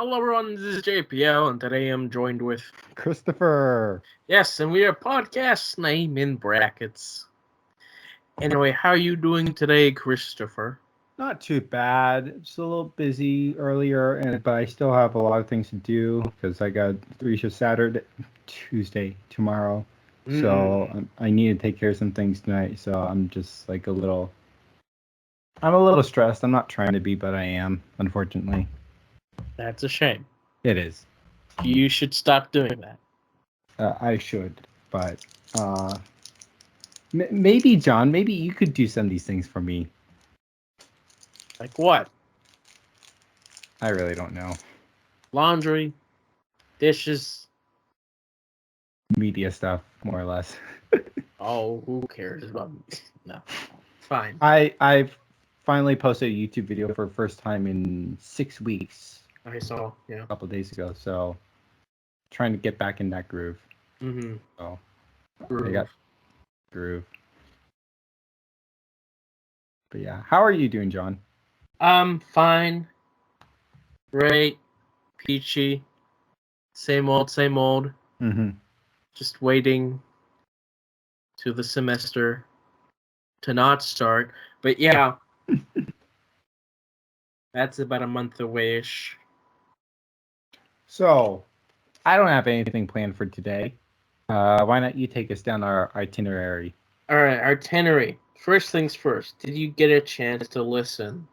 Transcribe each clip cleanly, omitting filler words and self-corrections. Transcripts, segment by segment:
Hello everyone, this is JPL, and today I'm joined with Christopher. Yes, and we are podcast name in brackets. Anyway, how are you doing today, Christopher? Not too bad. Just a little busy earlier, but I still have a lot of things to do because I got 3 shifts Tuesday, tomorrow. So I need to take care of some things tonight. So I'm just like I'm a little stressed. I'm not trying to be, but I am, unfortunately. That's a shame. It is. You should stop doing that. I should, but maybe, John, maybe you could do some of these things for me. Like what? I really don't know. Laundry, dishes. Media stuff, more or less. Oh, who cares about me? No, fine. I've finally posted a YouTube video for the first time in 6 weeks. I saw, yeah. A couple of days ago, so trying to get back in that groove. Mm-hmm. So Groove. I got groove. But yeah, how are you doing, John? Fine. Great. Peachy. Same old, same old. Mm-hmm. Just waiting to the semester to not start. But yeah, that's about a month away-ish. So I don't have anything planned for today. Why not you take us down our itinerary? All right, itinerary. First things first. Did you get a chance to listen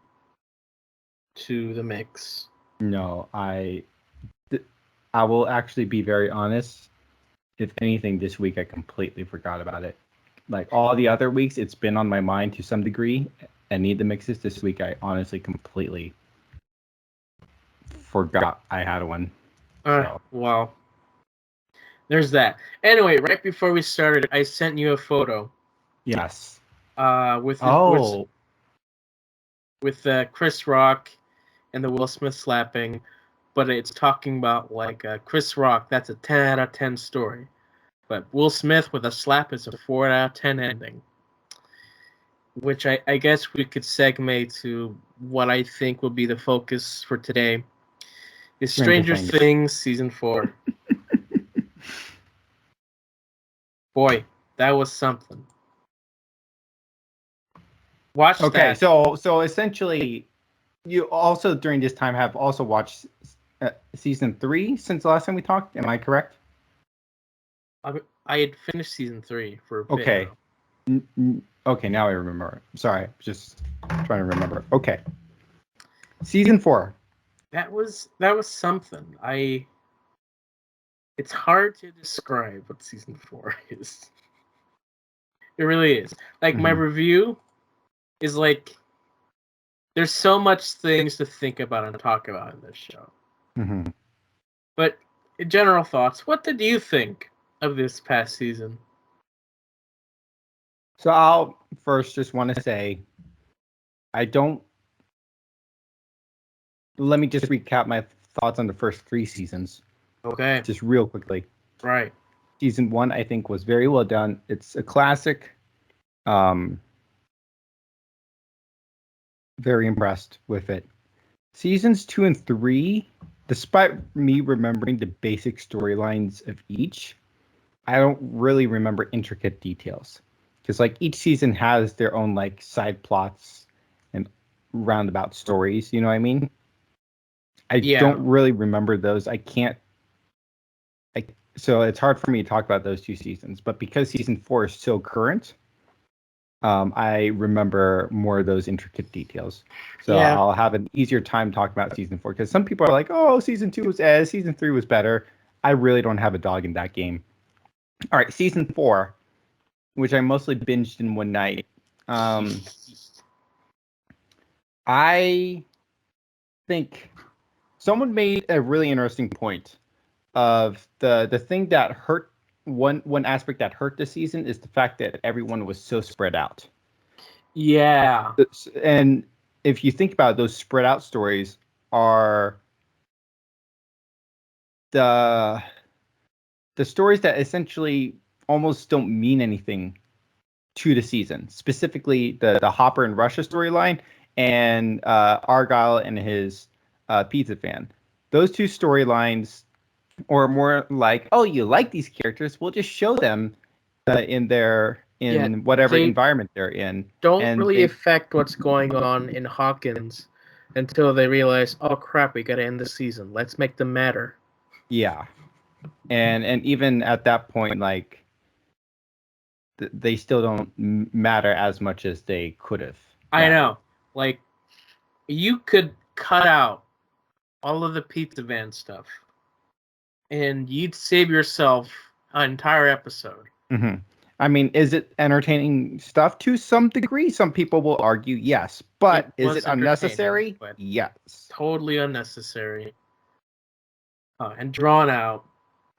to the mix? No, I will actually be very honest. If anything, this week I completely forgot about it. Like all the other weeks, it's been on my mind to some degree. I need the mixes. This week, I honestly completely forgot I had one. Well, there's that. Anyway, right before we started, I sent you a photo. Yes. With Chris Rock and the Will Smith slapping, but it's talking about like Chris Rock. That's a 10 out of 10 story, but Will Smith with a slap is a 4 out of 10 ending. Which I guess we could segue to what I think will be the focus for today. Is Stranger Things Season 4. Boy, that was something. Watch that. Okay, so essentially, you also during this time have also watched Season 3 since the last time we talked. Am I correct? I had finished Season 3 for a bit. Okay. Okay, now I remember. Sorry, just trying to remember. Okay. Season 4. That was something. It's hard to describe what Season 4 is. It really is. Like my review is like there's so much things to think about and talk about in this show. Mm-hmm. But general thoughts, what did you think of this past season? So I'll first just want to say, let me just recap my thoughts on the first 3 seasons. Okay. Just real quickly. Right. Season 1, I think, was very well done. It's a classic. Very impressed with it. Seasons 2 and 3, despite me remembering the basic storylines of each, I don't really remember intricate details. Because like each season has their own like side plots and roundabout stories, you know what I mean? I don't really remember those. So it's hard for me to talk about those 2 seasons. But because season 4 is so current, I remember more of those intricate details. So I'll have an easier time talking about season 4. Because some people are like, oh, season 2 was season 3 was better. I really don't have a dog in that game. All right, season 4, which I mostly binged in one night. I think someone made a really interesting point of the thing that hurt one aspect that hurt the season is the fact that everyone was so spread out. Yeah. And if you think about it, those spread out stories are the stories that essentially almost don't mean anything to the season, specifically the Hopper and Russia storyline and Argyle and his pizza fan. those two storylines, or more like, oh, you like these characters, we'll just show them in whatever environment they're in. Don't really affect what's going on in Hawkins until they realize, oh crap, we gotta end the season. Let's make them matter. Yeah, and even at that point, like they still don't matter as much as they could have. I know, like you could cut out all of the pizza van stuff, and you'd save yourself an entire episode. Mm-hmm. I mean, is it entertaining stuff to some degree? Some people will argue yes, but is it unnecessary? Yes. Totally unnecessary. And drawn out.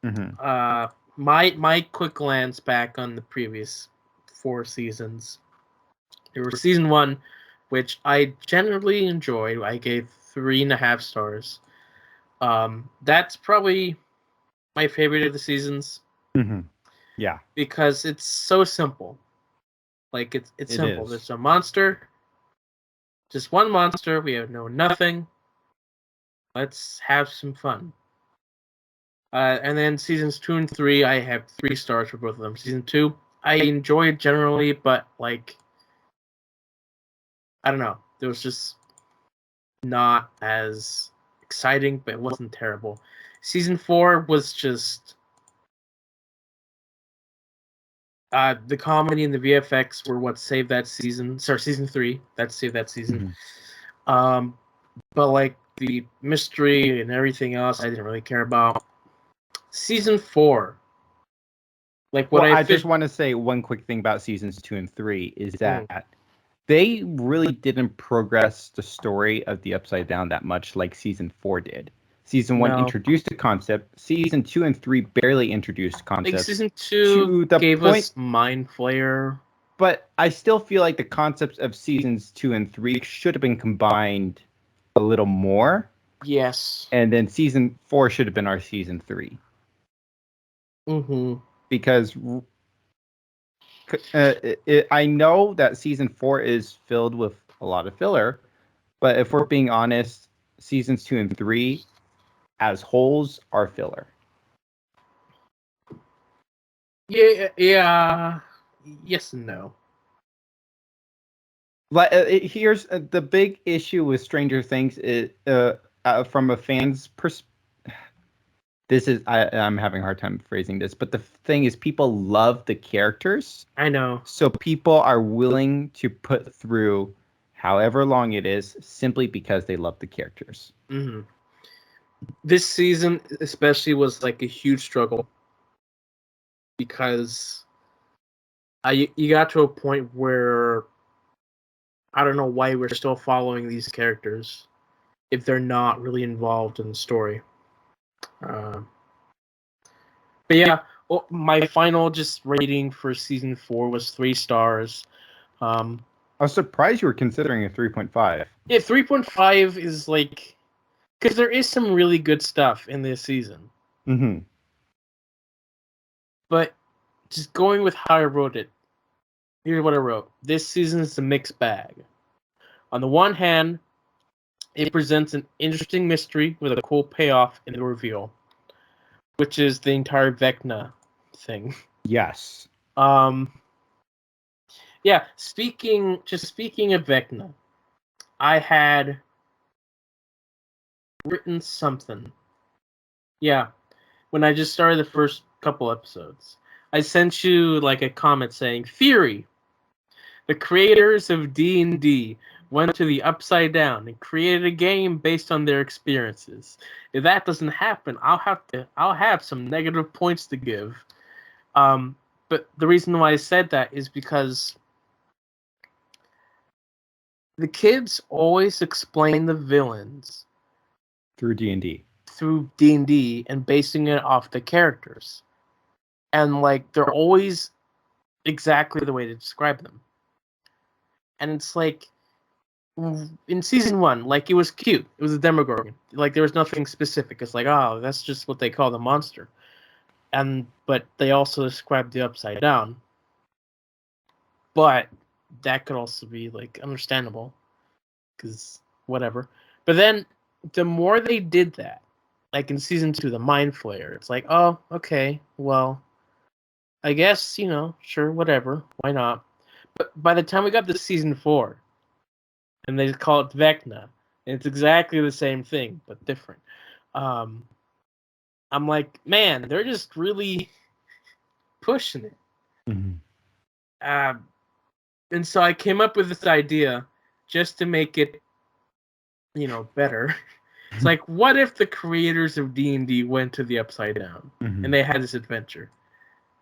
Mm-hmm. My quick glance back on the previous 4 seasons. There was season 1, which I generally enjoyed. I gave 3.5 stars. That's probably my favorite of the seasons. Mm-hmm. Yeah, because it's so simple. Like it's simple. There's a monster, just one monster. We have nothing. Let's have some fun. And then seasons 2 and 3, I have 3 stars for both of them. Season 2, I enjoyed generally, but like, I don't know. It was just not as exciting, but it wasn't terrible. Season 4 was just the comedy and the VFX were what saved that season. Sorry, season 3. That saved that season. Mm-hmm. But like the mystery and everything else, I didn't really care about. Season 4. Like what I just want to say one quick thing about seasons 2 and 3 is that they really didn't progress the story of the Upside Down that much like season 4 did. Season 1 introduced a concept. Season 2 and 3 barely introduced concepts. Like season 2 gave us Mind Flayer. But I still feel like the concepts of seasons 2 and 3 should have been combined a little more. Yes. And then season 4 should have been our season 3. Mm-hmm. Because I know that season 4 is filled with a lot of filler, but if we're being honest, seasons 2 and 3 as wholes are filler. Yeah. Yes and no. But here's the big issue with Stranger Things is from a fan's perspective. I'm having a hard time phrasing this, but the thing is, people love the characters. I know. So people are willing to put through however long it is simply because they love the characters. Mm-hmm. This season especially was like a huge struggle because you got to a point where I don't know why we're still following these characters if they're not really involved in the story. But yeah, my final just rating for season 4 was 3 stars. I was surprised you were considering a 3.5. Yeah, 3.5 is like, because there is some really good stuff in this season. Mm-hmm. But just going with how I wrote it, here's what I wrote. This season is a mixed bag. On the one hand, it presents an interesting mystery with a cool payoff in the reveal, which is the entire Vecna thing. Yes. Yeah, speaking of Vecna, I had written something. Yeah, when I just started the first couple episodes. I sent you like a comment saying, "Theory. The creators of D&D went to the Upside Down and created a game based on their experiences. If that doesn't happen, I'll have some negative points to give." But the reason why I said that is because the kids always explain the villains through D&D. Through D&D and basing it off the characters. And like they're always exactly the way to describe them. And it's like in season 1, like it was cute. It was a Demogorgon. Like there was nothing specific. It's like, oh, that's just what they call the monster. But they also described the Upside Down. But that could also be like understandable, because whatever. But then the more they did that, like in season 2, the Mind Flayer. It's like, oh, okay, well, I guess, sure, whatever, why not? But by the time we got to season 4, and they call it Vecna, and it's exactly the same thing but different. I'm like, man, they're just really pushing it. Mm-hmm. And so I came up with this idea just to make it, better. It's like, what if the creators of D&D went to the Upside Down and they had this adventure?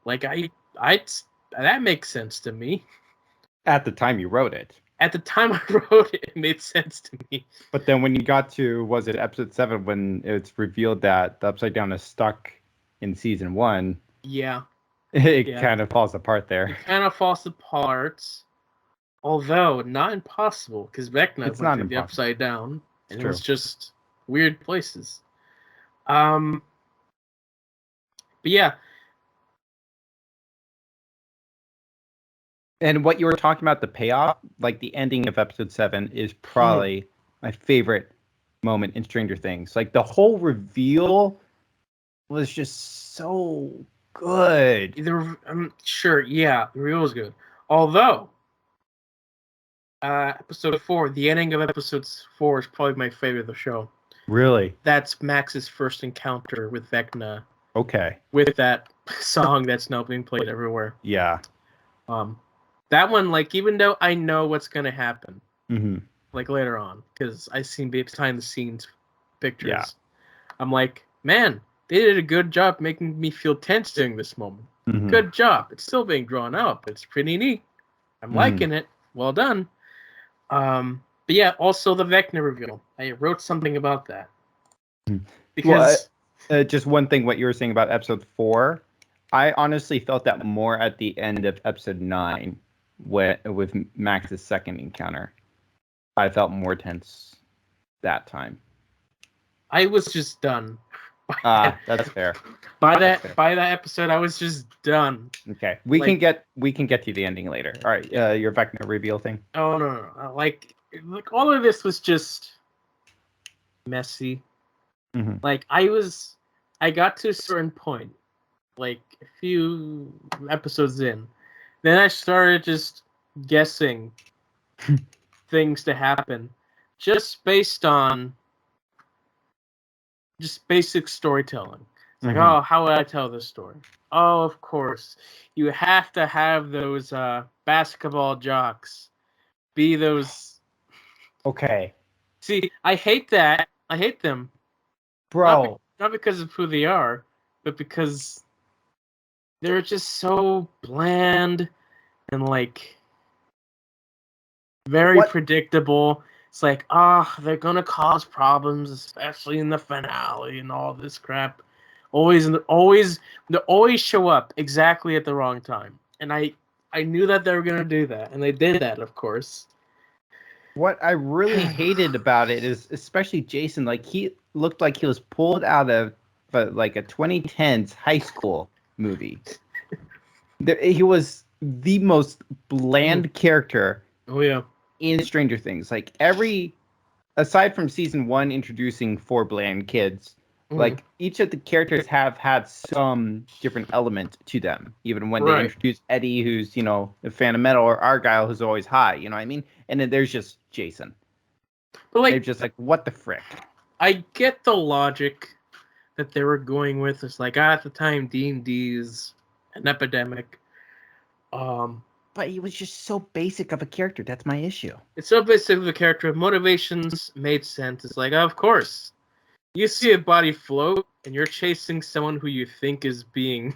Like, that makes sense to me. At the time you wrote it. At the time I wrote it, it made sense to me. But then when you got to, was it episode 7, when it's revealed that the Upside Down is stuck in season 1? Yeah. It kind of falls apart there. It kind of falls apart. Although, not impossible, because Vecna went to the Upside Down, and it was just weird places. But yeah. And what you were talking about, the payoff, like the ending of episode 7, is probably my favorite moment in Stranger Things. Like, the whole reveal was just so good. Sure, yeah, the reveal was good. Although, episode 4, the ending of episode 4 is probably my favorite of the show. Really? That's Max's first encounter with Vecna. Okay. With that song that's now being played everywhere. Yeah. That one, like, even though I know what's gonna happen, mm-hmm. like later on, because I've seen behind the scenes pictures. Yeah. I'm like, man, they did a good job making me feel tense during this moment. Mm-hmm. Good job. It's still being drawn out, but it's pretty neat. I'm liking it. Well done. But yeah, also the Vecna reveal. I wrote something about that. Because just one thing, what you were saying about episode 4, I honestly felt that more at the end of episode 9, with Max's second encounter. I felt more tense that time. I was just done. That's fair. By that episode, I was just done. Okay, we can get to the ending later. All right, your Vecna reveal thing. Oh no. Like all of this was just messy. Mm-hmm. Like I got to a certain point, like a few episodes in, then I started just guessing things to happen, just based on just basic storytelling. It's like, oh, how would I tell this story? Oh, of course, you have to have those basketball jocks be those. Okay. See, I hate that. I hate them. Bro. Not because of who they are, but because they're just so bland and like very predictable. It's like, they're gonna cause problems, especially in the finale and all this crap. They always show up exactly at the wrong time. And I knew that they were gonna do that, and they did that, of course. What I really hated about it is, especially Jason, like, he looked like he was pulled out of like a 2010s high school movie. He was the most bland character. Oh yeah. In Stranger Things, like, aside from season 1 introducing 4 bland kids, like, each of the characters have had some different element to them. Even when they introduce Eddie, who's, a fan of metal, or Argyle, who's always high, you know what I mean? And then there's just Jason. But like, they're just like, what the frick? I get the logic that they were going with. It's like, at the time, D&D is an epidemic. But he was just so basic of a character. That's my issue. It's so basic of a character. Motivations made sense. It's like, of course. You see a body float, and you're chasing someone who you think is being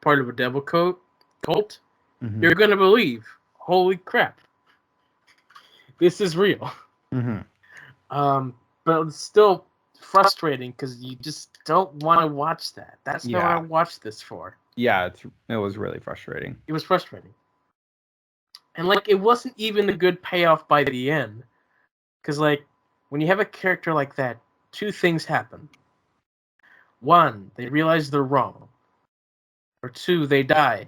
part of a devil cult. Mm-hmm. You're going to believe, holy crap, this is real. Mm-hmm. But it's still frustrating because you just don't want to watch that. That's not what I watched this for. Yeah, it was really frustrating. It was frustrating. And, like, it wasn't even a good payoff by the end. Because, like, when you have a character like that, 2 things happen. 1, they realize they're wrong. Or 2, they die,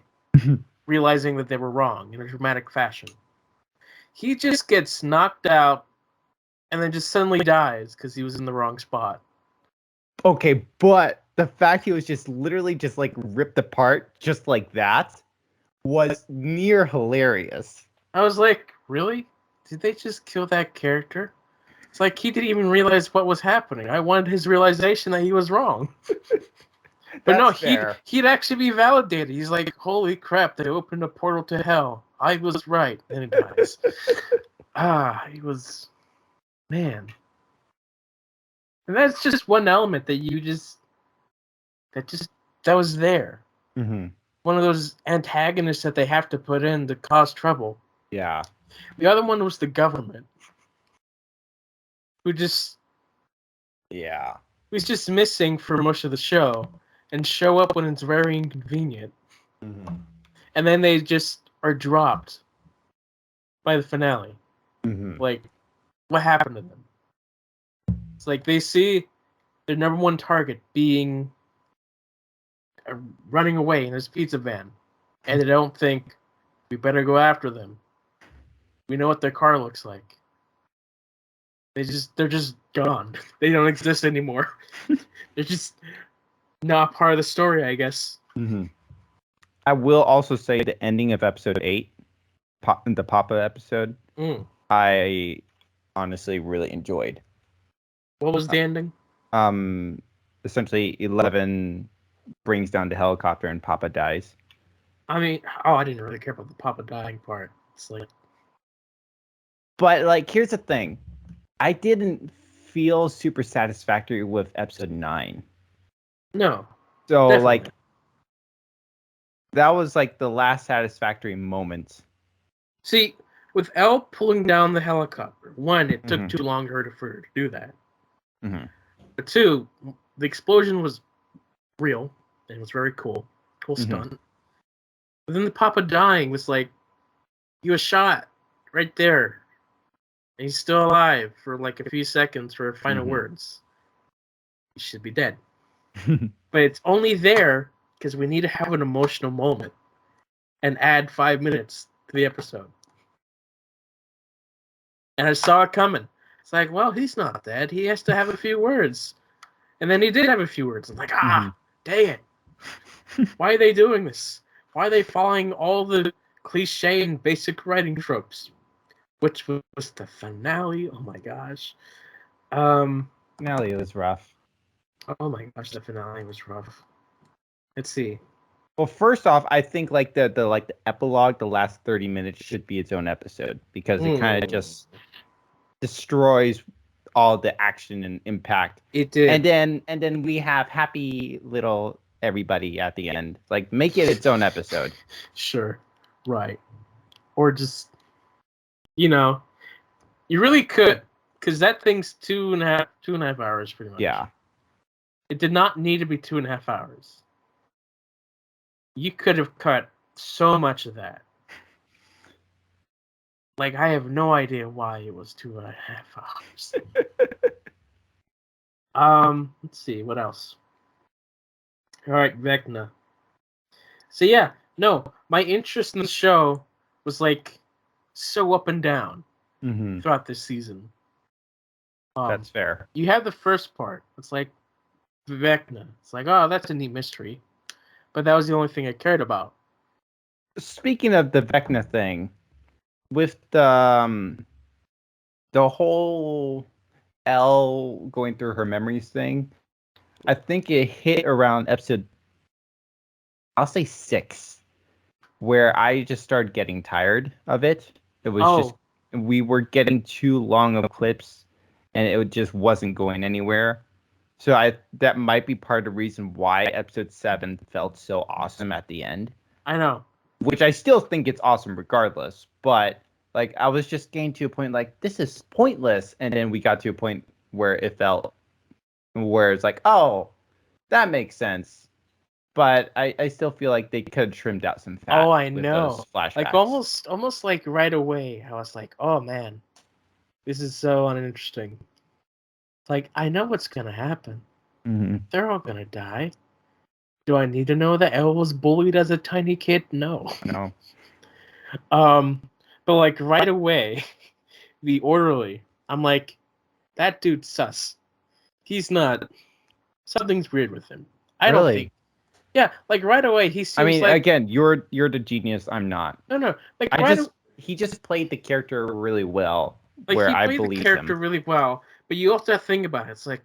realizing that they were wrong in a dramatic fashion. He just gets knocked out and then just suddenly dies because he was in the wrong spot. Okay, but the fact he was just literally just like ripped apart just like that was near hilarious. I was like, really? Did they just kill that character? It's like he didn't even realize what was happening. I wanted his realization that he was wrong. But no, That's fair. he'd actually be validated. He's like, holy crap, they opened a portal to hell. I was right. And he dies. He was, man. And that's just one element that that was there. Mm-hmm. One of those antagonists that they have to put in to cause trouble. Yeah. The other one was the government, who just Yeah. was just missing for most of the show and show up when it's very inconvenient. Mm-hmm. And then they just are dropped by the finale. Mm-hmm. Like, what happened to them? It's like they see their number one target being running away in his pizza van, and they don't think we better go after them. We know what their car looks like. They're just gone. They don't exist anymore. They're just not part of the story, I guess. Mm-hmm. I will also say the ending of episode 8, the Papa episode, I honestly really enjoyed. What was the ending? Essentially 11 brings down the helicopter and Papa dies. I mean, I didn't really care about the Papa dying part. It's like, but like, here's the thing, I didn't feel super satisfactory with episode 9. No. So definitely. like, that was like the last satisfactory moment. See, with Elle pulling down the helicopter, one, it took too long for her to do that. Mm-hmm. But two, the explosion was real and it was very cool. Cool stunt. But then the Papa dying was like, he was shot right there. And he's still alive for like a few seconds for final words. He should be dead. But it's only there because we need to have an emotional moment and add 5 minutes to the episode. And I saw it coming. It's like, well, he's not dead. He has to have a few words. And then he did have a few words. I'm like, dang it. Why are they doing this? Why are they following all the cliche and basic writing tropes? Which was the finale. Oh my gosh. Finale was rough. Oh my gosh, the finale was rough. Let's see. Well, first off, I think like the epilogue, the last 30 minutes should be its own episode because it kind of just destroys all the action and impact. It did. And then we have happy little everybody at the end. Like, make it its own episode. Sure. Right. Or just, you really could, because that thing's 2.5 hours pretty much. Yeah. It did not need to be 2.5 hours. You could have cut so much of that. Like, I have no idea why it was 2.5 hours. Let's see, what else? Alright, Vecna. So yeah, no, my interest in the show was like so up and down throughout this season. That's fair. You have the first part. It's like Vecna. It's like, oh, that's a neat mystery. But that was the only thing I cared about. Speaking of the Vecna thing, with the whole Elle going through her memories thing, I think it hit around episode, I'll say 6, where I just started getting tired of it. It was just, we were getting too long of clips, and it just wasn't going anywhere. So that might be part of the reason why episode 7 felt so awesome at the end. I know. Which I still think it's awesome regardless, but like, I was just getting to a point like, this is pointless, and then we got to a point where it felt, where it's like, oh, that makes sense. But I still feel like they could have trimmed out some fat. Oh, I know. Those flashbacks. Like almost like right away, I was like, oh man, this is so uninteresting. Like, I know what's gonna happen. They're all gonna die. Do I need to know that Elle was bullied as a tiny kid? No. No. But like right away, the orderly, I'm like, that dude's sus. He's not something's weird with him. I don't think. Yeah, like right away he seems. I mean, like, again, you're the genius. I'm not. No. Like he just played the character really well. Like where he I played the believe character him. really well, but you also have to think about it. It's like,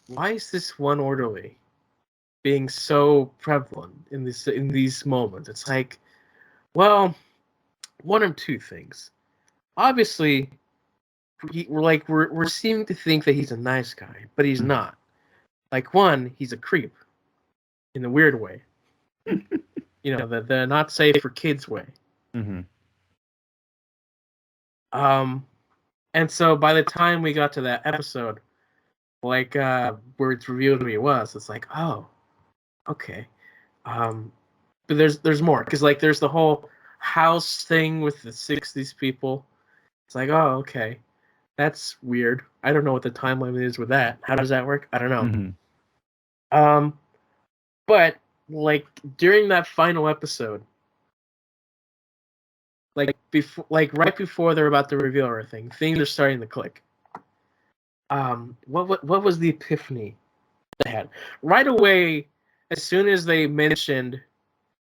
why is this one orderly being so prevalent in these moments? It's like, well, one of two things. Obviously, we're seeming to think that he's a nice guy, but he's not. Like, one, he's a creep in a weird way. You know, the not safe for kids way. Mm-hmm. And so by the time we got to that episode, like where it's revealed who he was, it's like, oh, okay. But there's more, because like there's the whole house thing with the 60s people. It's like, oh, okay, that's weird. I don't know what the timeline is with that. How does that work? I don't know. Mm-hmm. But like during that final episode, like right before they're about to reveal everything, things are starting to click. What was the epiphany they had? Right away, as soon as they mentioned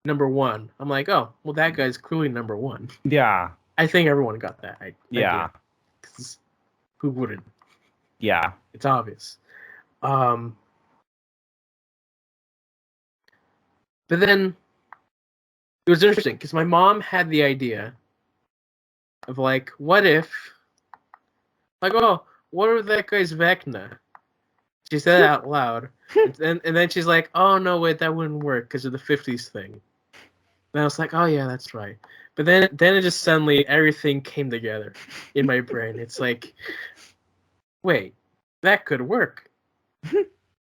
number one, I'm like, oh, well, that guy's clearly number one. Yeah. I think everyone got that idea. Who wouldn't? Yeah. It's obvious. But then it was interesting because my mom had the idea of like, what if, like, oh, what if that guy's Vecna? She said it out loud, and then she's like, oh no, wait, that wouldn't work because of the 50s thing. And I was like, oh yeah, that's right. But then it just suddenly everything came together in my brain. It's like, wait, that could work.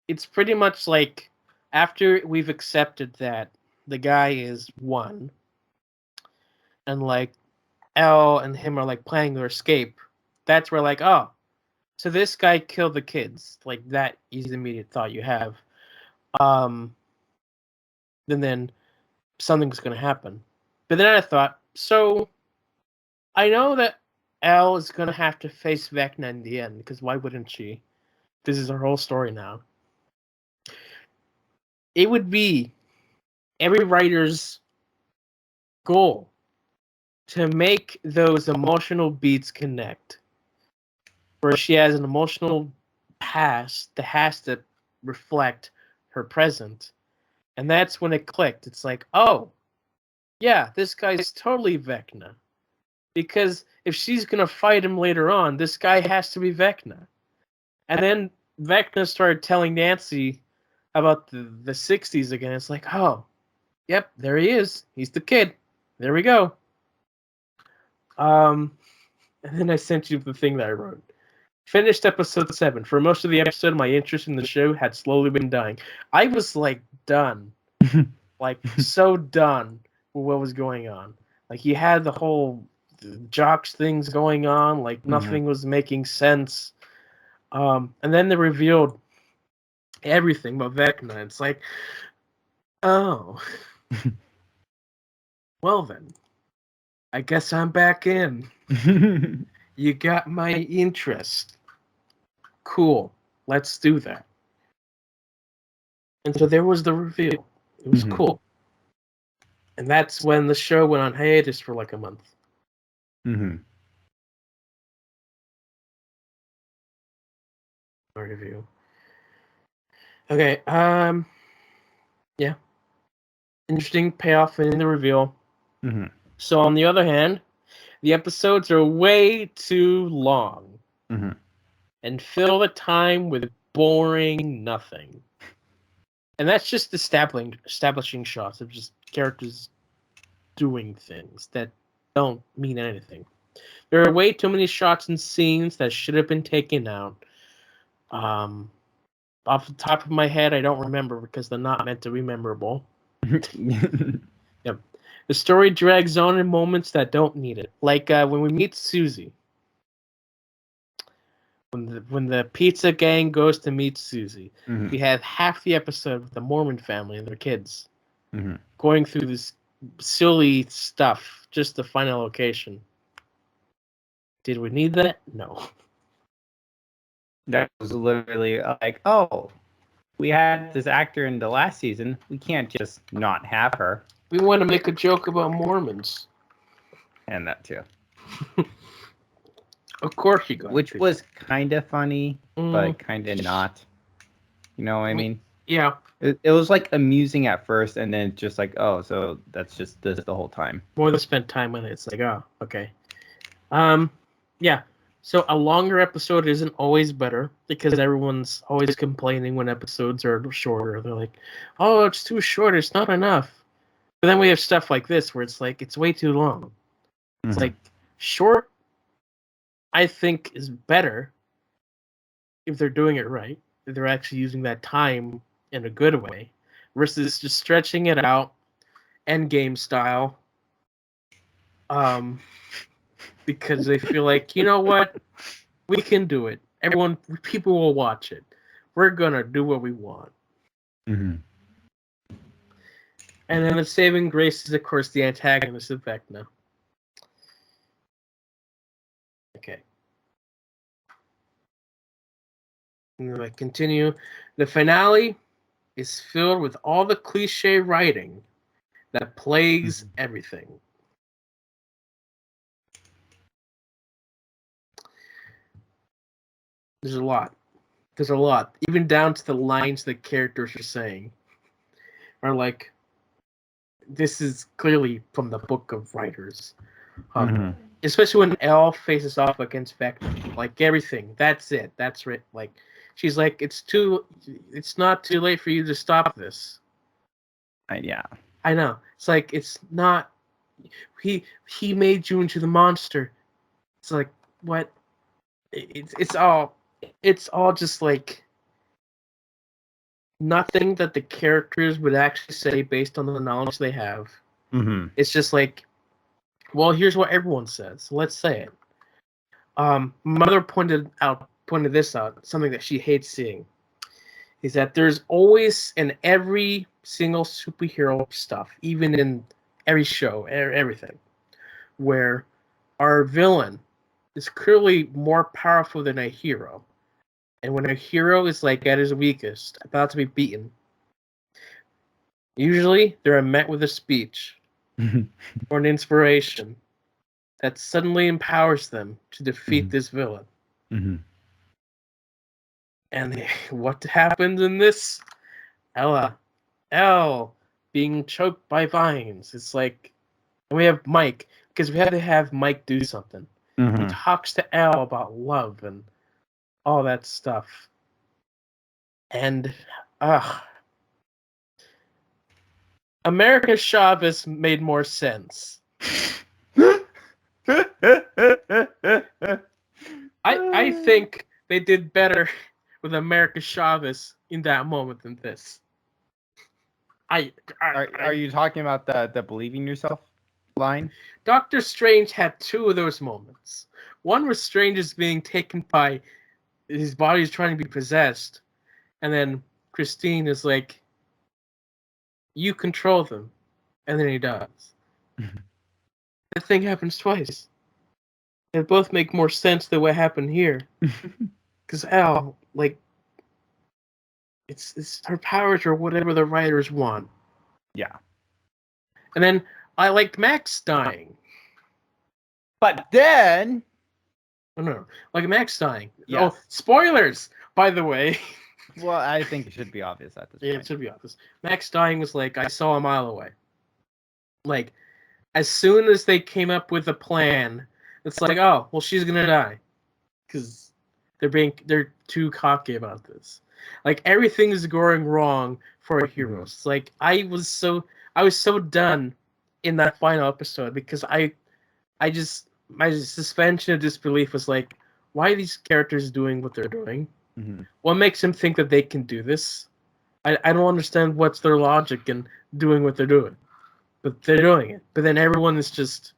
It's pretty much like after we've accepted that the guy is one, and like Elle and him are like planning their escape, that's where like, oh, so this guy killed the kids. Like that is the immediate thought you have. And then something's gonna happen. But then I thought, so I know that Elle is gonna have to face Vecna in the end, because why wouldn't she? This is her whole story now. It would be every writer's goal to make those emotional beats connect, where she has an emotional past that has to reflect her present. And that's when it clicked. It's like, oh, yeah, this guy's totally Vecna. Because if she's going to fight him later on, this guy has to be Vecna. And then Vecna started telling Nancy about the 60s again. It's like, oh, yep, there he is. He's the kid. There we go. And then I sent you the thing that I wrote. Finished episode 7. For most of the episode, my interest in the show had slowly been dying. I was like done. Like so done with what was going on. Like you had the whole jocks things going on, like nothing was making sense. And then they revealed everything about Vecna. It's like, oh. Well then. I guess I'm back in. You got my interest. Cool. Let's do that. And so there was the reveal. It was cool. And that's when the show went on hiatus for like a month. Review. Okay, yeah. Interesting payoff in the reveal. So on the other hand, the episodes are way too long. And fill the time with boring nothing. And that's just establishing shots of just characters doing things that don't mean anything. There are way too many shots and scenes that should have been taken out. Off the top of my head, I don't remember because they're not meant to be memorable. Yep. The story drags on in moments that don't need it. Like when we meet Susie. When the pizza gang goes to meet Susie, we have half the episode with the Mormon family and their kids going through this silly stuff just to find a location. Did we need that? No. That was literally like, oh, we had this actor in the last season. We can't just not have her. We want to make a joke about Mormons. And that too. Of course you got Which was kind of funny, but kind of not. You know what I mean? Yeah. It was like amusing at first, and then just like, oh, so that's just this the whole time. More than spent time with it. It's like, oh, okay. Yeah. So a longer episode isn't always better because everyone's always complaining when episodes are shorter. They're like, oh, it's too short. It's not enough. But then we have stuff like this where it's like, it's way too long. It's like short, I think, is better if they're doing it right. If they're actually using that time in a good way versus just stretching it out Endgame style. Because they feel like, you know what? We can do it. People will watch it. We're going to do what we want. Mm-hmm. And then the saving grace is, of course, the antagonist of Vecna. Okay. And then I continue. The finale is filled with all the cliche writing that plagues everything. There's a lot. Even down to the lines the characters are saying are like, this is clearly from the book of writers. Especially when Elle faces off against Vecna. Like, everything. That's it. That's it. Like, she's like, it's not too late for you to stop this. Yeah. I know. It's like, it's not, he made you into the monster. It's like, what? It's all just like nothing that the characters would actually say based on the knowledge they have. It's just like, well, here's what everyone says. So let's say it. Mother pointed this out, something that she hates seeing, is that there's always in every single superhero stuff, even in every show, everything, where our villain is clearly more powerful than a hero. And when a hero is like at his weakest, about to be beaten, usually they're met with a speech or an inspiration that suddenly empowers them to defeat this villain. And what happens in this? Elle being choked by vines. It's like, and we have Mike, because we had to have Mike do something. He talks to Elle about love and all that stuff. And, America Chavez made more sense. I think they did better with America Chavez in that moment than this. Are you talking about the believing yourself line? Doctor Strange had two of those moments. One was Strange is being taken by, his body is trying to be possessed, and then Christine is like, you control them, and then he does. That thing happens twice. They both make more sense than what happened here. Because Elle, like, it's her powers are whatever the writers want. Yeah. And then I liked Max dying. But then... No. Like Max dying. Yes. Oh, spoilers, by the way. Well, I think it should be obvious at this point. Yeah, it should be obvious. Max dying was like, I saw a mile away. Like, as soon as they came up with a plan, it's like, oh, well, she's gonna die. Because they're too cocky about this. Like, everything is going wrong for heroes. It's like, I was so done in that final episode because my suspension of disbelief was like, why are these characters doing what they're doing? What makes them think that they can do this? I don't understand what's their logic in doing what they're doing. But they're doing it. But then everyone is just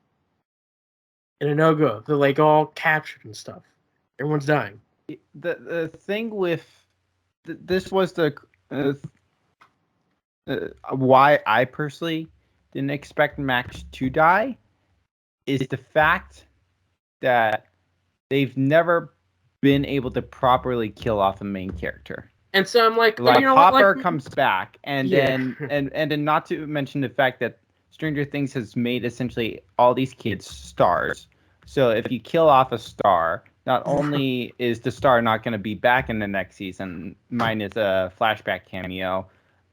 in a no-go. They're like all captured and stuff. Everyone's dying. The thing with... this was the... why I personally didn't expect Max to die is the fact that they've never been able to properly kill off a main character. And so I'm like, like you know Hopper what? comes back, and then not to mention the fact that Stranger Things has made essentially all these kids stars. So if you kill off a star, not only is the star not going to be back in the next season, minus a flashback cameo,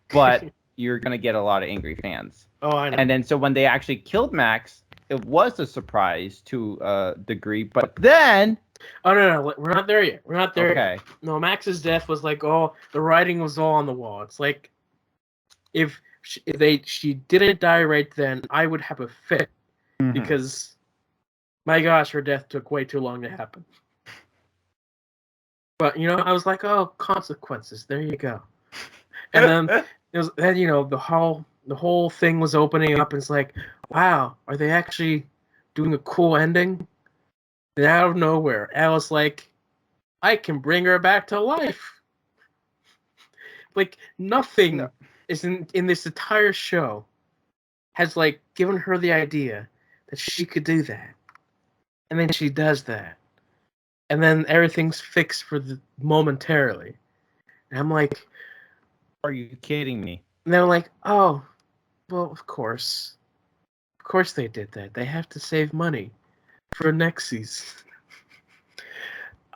but you're going to get a lot of angry fans. Oh, I know. And then so when they actually killed Max, it was a surprise to a degree, but then... Oh, no, we're not there yet. We're not there Okay. yet. No, Max's death was like, oh, the writing was all on the wall. It's like, if she didn't die right then, I would have a fit. Mm-hmm. Because, my gosh, her death took way too long to happen. But, I was like, oh, consequences. There you go. And then, the whole thing was opening up, and it's like, wow, are they actually doing a cool ending? And out of nowhere, I was like, I can bring her back to life. Like, nothing is in this entire show has, like, given her the idea that she could do that. And then she does that. And then everything's fixed momentarily. And I'm like... Are you kidding me? And they're like, oh, well, of course. Of course they did that. They have to save money for next season.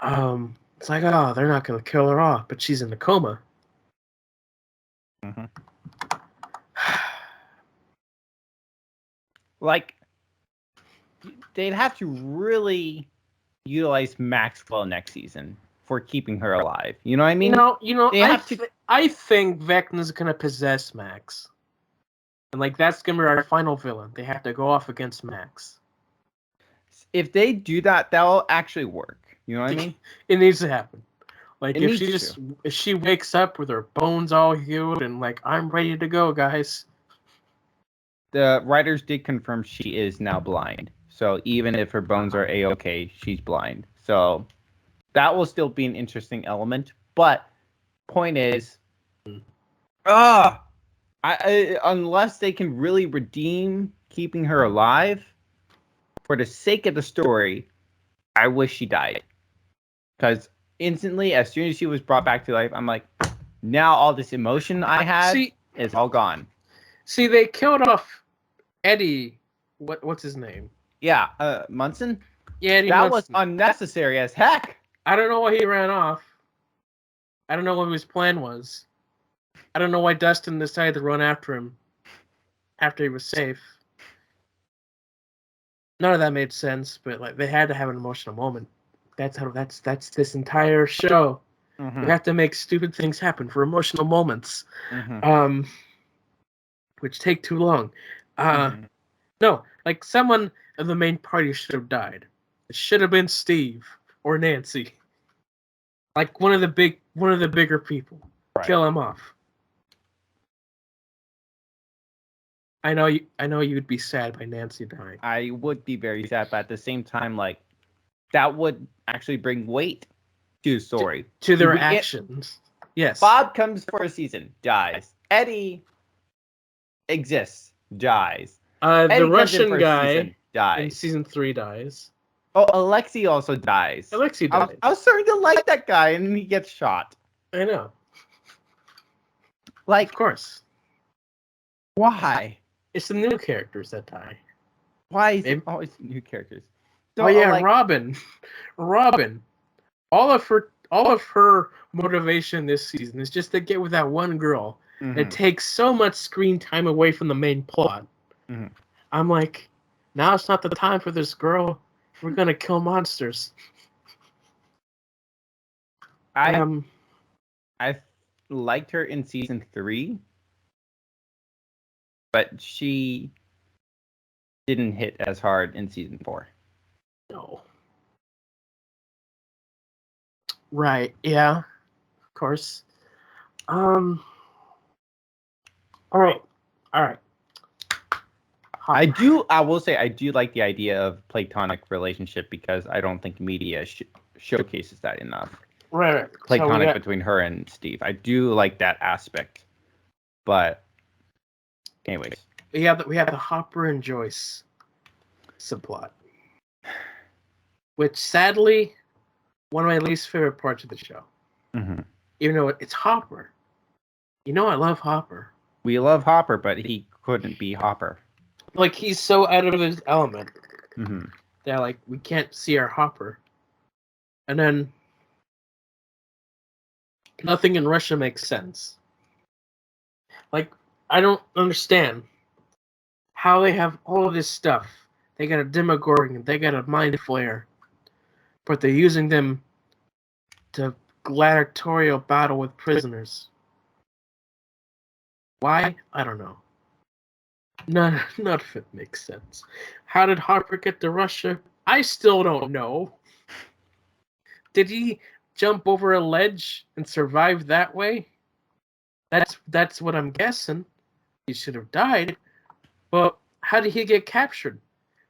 It's like, oh, they're not going to kill her off, but she's in a coma. Mm-hmm. Like, they'd have to really utilize Maxwell next season for keeping her alive. You know what I mean? I think Vecna's going to possess Max. And, like, that's going to be our final villain. They have to go off against Max. If they do that, that'll actually work. You know what I mean? It needs to happen. Like, if she wakes up with her bones all healed and, like, I'm ready to go, guys. The writers did confirm she is now blind. So even if her bones are A-okay, she's blind. So that will still be an interesting element. But point is, unless they can really redeem keeping her alive, for the sake of the story, I wish she died. Because instantly, as soon as she was brought back to life, I'm like, now all this emotion I had is all gone. See, they killed off Eddie. What's his name? Yeah, Munson? Yeah, Eddie That Munson. was unnecessary as heck. I don't know why he ran off. I don't know what his plan was. I don't know why Dustin decided to run after him after he was safe. None of that made sense, but like they had to have an emotional moment. That's this entire show. Mm-hmm. You have to make stupid things happen for emotional moments. Mm-hmm. Which take too long. No, like someone of the main party should have died. It should have been Steve or Nancy. Like one of the bigger people. Right. Kill him off. I know you'd be sad by Nancy dying. I would be very sad, but at the same time, like that would actually bring weight to the story. To their actions. Yes. Bob comes for a season, dies. Eddie exists, dies. The Russian guy dies. In season 3 dies. Oh, Alexei also dies. Alexei dies. I was starting to like that guy, and then he gets shot. I know. Like, of course. Why? It's the new characters that die. Why is it always new characters? Oh yeah, like... Robin. All of her motivation this season is just to get with that one girl. Mm-hmm. It takes so much screen time away from the main plot. Mm-hmm. I'm like, now it's not the time for this girl. We're gonna kill monsters. I liked her in season 3, but she didn't hit as hard in season 4. No. Right. Yeah. Of course. All right. I will say I do like the idea of platonic relationship because I don't think media showcases that enough. Right. Platonic between her and Steve. I do like that aspect. But anyways. We have the Hopper and Joyce subplot. Which sadly one of my least favorite parts of the show. Mm-hmm. Even though it's Hopper. You know I love Hopper. We love Hopper, but he couldn't be Hopper. Like, he's so out of his element. Mm-hmm. That, like, we can't see our Hopper. And then nothing in Russia makes sense. Like, I don't understand how they have all of this stuff. They got a Demogorgon, they got a Mind Flayer, but they're using them to gladiatorial battle with prisoners. Why? I don't know. None of it makes sense. How did Hopper get to Russia? I still don't know. Did he jump over a ledge and survive that way? That's what I'm guessing. He should have died. But how did he get captured?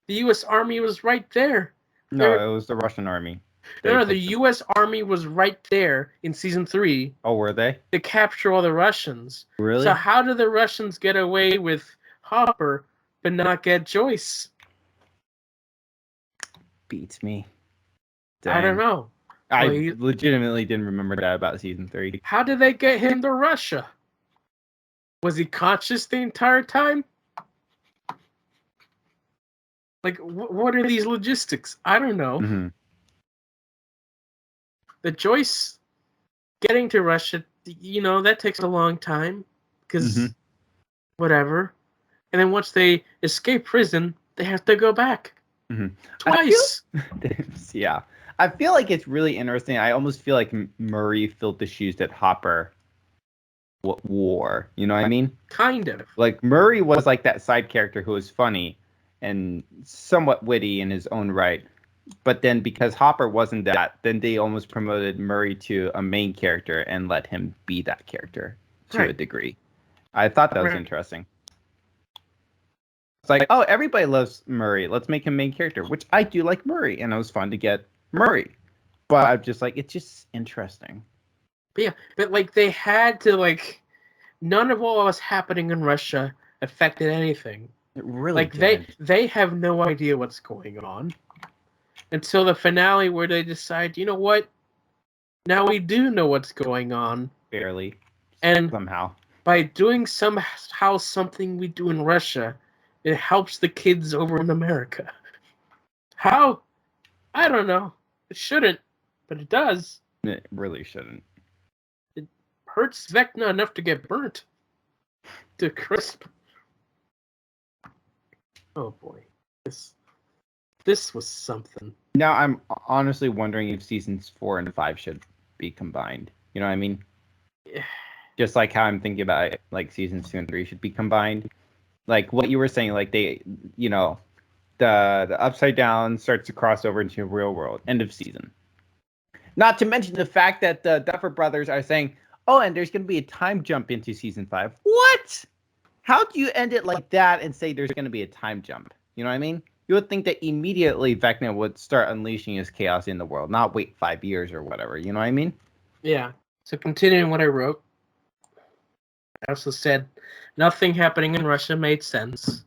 The U.S. Army was right there. No, it was the Russian army. No, the U.S. Army was right there in season 3. Oh, were they? To capture all the Russians. Really? So how did the Russians get away with Hopper but not get Joyce? Beats me. Dang. I don't know. I legitimately didn't remember that about season 3. How did they get him to Russia? Was he conscious the entire time? Like, what are these logistics? I don't know. Mm-hmm. The Joyce getting to Russia, that takes a long time. Because, whatever. And then once they escape prison, they have to go back. Mm-hmm. Twice. Yeah. I feel like it's really interesting. I almost feel like Murray filled the shoes that Hopper wore. You know what I mean? Kind of. Like, Murray was like that side character who was funny and somewhat witty in his own right. But then because Hopper wasn't that, then they almost promoted Murray to a main character and let him be that character to a degree. I thought that was interesting. It's like, oh, everybody loves Murray. Let's make him main character, which I do like Murray. And it was fun to get Murray. But I'm just like, it's just interesting. But like, they had to, like, none of what was happening in Russia affected anything. It really did. They have no idea what's going on until the finale, where they decide, you know what? Now we do know what's going on. Barely. And somehow. By doing somehow something we do in Russia, it helps the kids over in America. How? I don't know. It shouldn't, but it does. It really shouldn't. It hurts Vecna enough to get burnt to crisp. Oh boy, this was something. Now I'm honestly wondering if seasons 4 and 5 should be combined. You know what I mean? Yeah. Just like how I'm thinking about it, like seasons 2 and 3 should be combined. Like what you were saying, like they, the Upside Down starts to cross over into real world. End of season. Not to mention the fact that the Duffer Brothers are saying, oh, and there's going to be a time jump into season 5. What? How do you end it like that and say there's going to be a time jump? You know what I mean? You would think that immediately Vecna would start unleashing his chaos in the world, not wait 5 years or whatever. You know what I mean? Yeah. So continuing what I wrote, I also said nothing happening in Russia made sense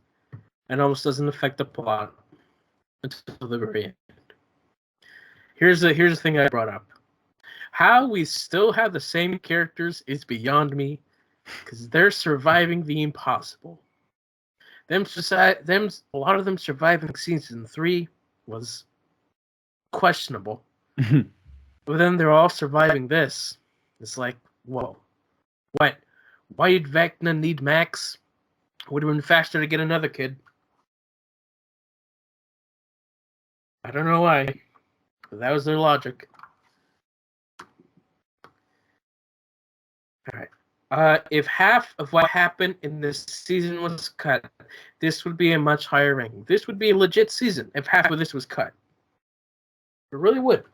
and almost doesn't affect the plot until the very end. Here's the thing I brought up. How we still have the same characters is beyond me, because they're surviving the impossible. A lot of them surviving season 3 was questionable. But then they're all surviving this. It's like, whoa. What? Why did Vecna need Max? Would have been faster to get another kid. I don't know why. But that was their logic. Alright. If half of what happened in this season was cut, this would be a much higher ranking. This would be a legit season if half of this was cut. It really would.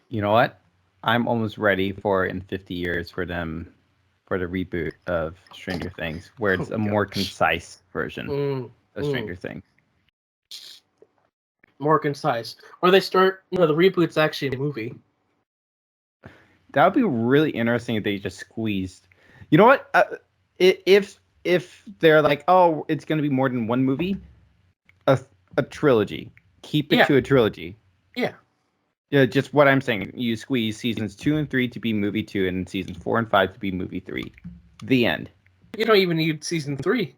You know what? I'm almost ready in 50 years for the reboot of Stranger Things, where it's a more concise version of Stranger Things. More concise. Or they start, the reboot's actually a movie. That would be really interesting if they just squeezed. You know what? If they're like, oh, it's going to be more than one movie, a trilogy. Keep it to a trilogy. Yeah. Yeah, just what I'm saying. You squeeze seasons 2 and 3 to be movie 2, and seasons 4 and 5 to be movie 3. The end. You don't even need season 3.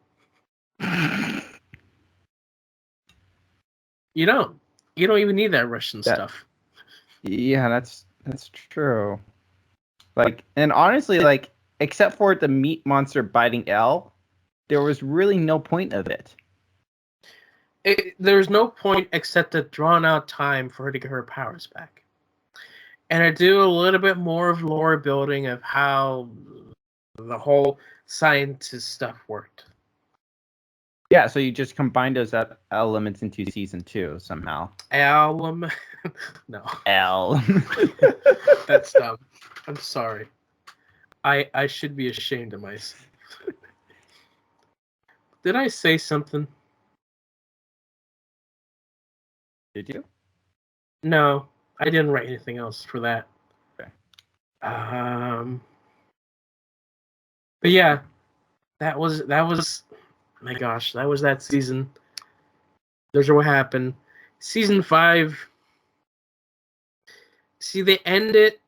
You don't. You don't even need that Russian stuff. Yeah, that's true. Like, and honestly, like, except for the meat monster biting Elle, there was really no point of it. There's no point except a drawn out time for her to get her powers back. And I do a little bit more of lore building of how the whole scientist stuff worked. Yeah, so you just combine those elements into season 2 somehow. No. Elle. That's dumb. I'm sorry. I should be ashamed of myself. Did I say something? Did you? No, I didn't write anything else for that. Okay. But yeah, that was my gosh, that was that season. Those are what happened. Season 5. See, they end it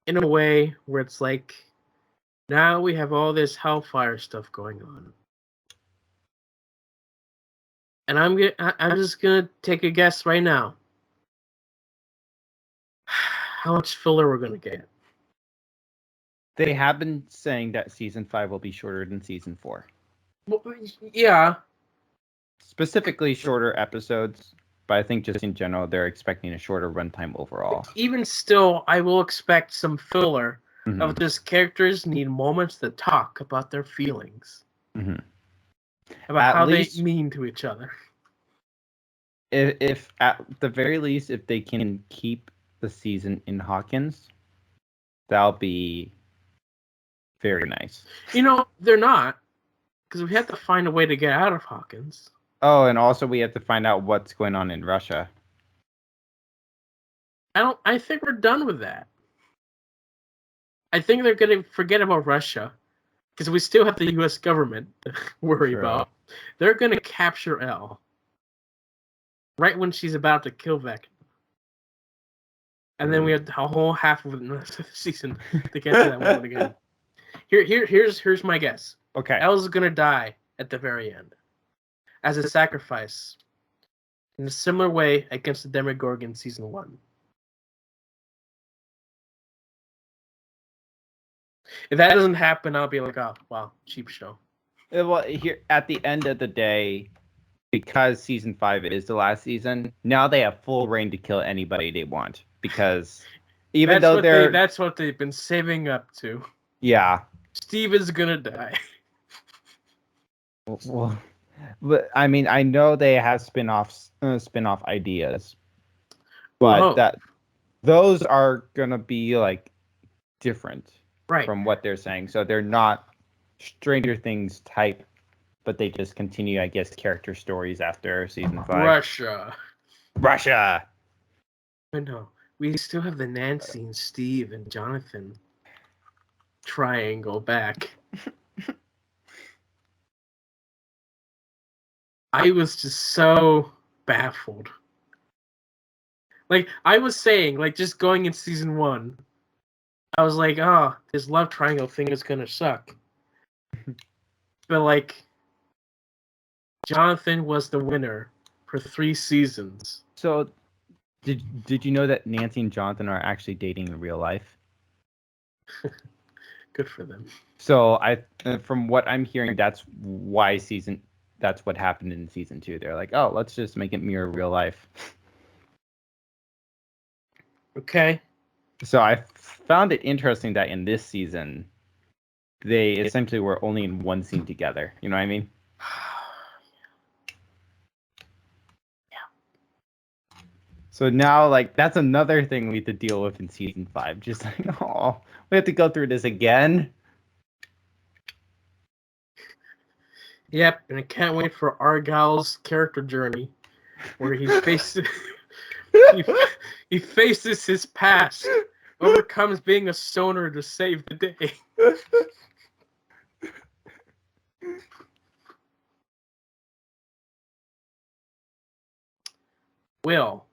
in a way where it's like, now we have all this Hellfire stuff going on. And I'm just gonna take a guess right now. How much filler we're gonna get? They have been saying that season 5 will be shorter than season 4. Well, yeah. Specifically shorter episodes, but I think just in general they're expecting a shorter runtime overall. Even still, I will expect some filler of just characters need moments to talk about their feelings. About At how least, they mean to each other. If at the very least, if they can keep the season in Hawkins, that'll be very nice. You know, they're not, because we have to find a way to get out of Hawkins. Oh, and also we have to find out what's going on in Russia. I think we're done with that. I think they're going to forget about Russia, because we still have the U.S. government to worry about. They're going to capture Elle right when she's about to kill Vecna. And then we have a whole half of the season to get to that moment again. Here's my guess. Okay. Elle's gonna die at the very end as a sacrifice in a similar way against the Demogorgon season 1. If that doesn't happen, I'll be like, oh wow, cheap show. Well, here at the end of the day, because season 5 is the last season, now they have full reign to kill anybody they want. Because even though that's what they've been saving up to. Yeah. Steve is gonna die. Well, but I mean, I know they have spin-off ideas, but those are gonna be like different from what they're saying. So they're not Stranger Things type, but they just continue, I guess, character stories after season 5. Russia. I know. We still have the Nancy and Steve and Jonathan triangle back. I was just so baffled. Like, I was saying, like, just going in season 1, I was like, oh, this love triangle thing is gonna suck. But, like, Jonathan was the winner for 3 seasons. So, did you know that Nancy and Jonathan are actually dating in real life? Good for them. So, from what I'm hearing, that's what happened in season 2. They're like, oh, let's just make it mirror real life. Okay. So I found it interesting that in this season, they essentially were only in one scene together. You know what I mean? Yeah. So now, like, that's another thing we have to deal with in season 5. Just like, oh, we have to go through this again. Yep, and I can't wait for Argyle's character journey, where he faces he faces his past, overcomes being a stoner to save the day. Will,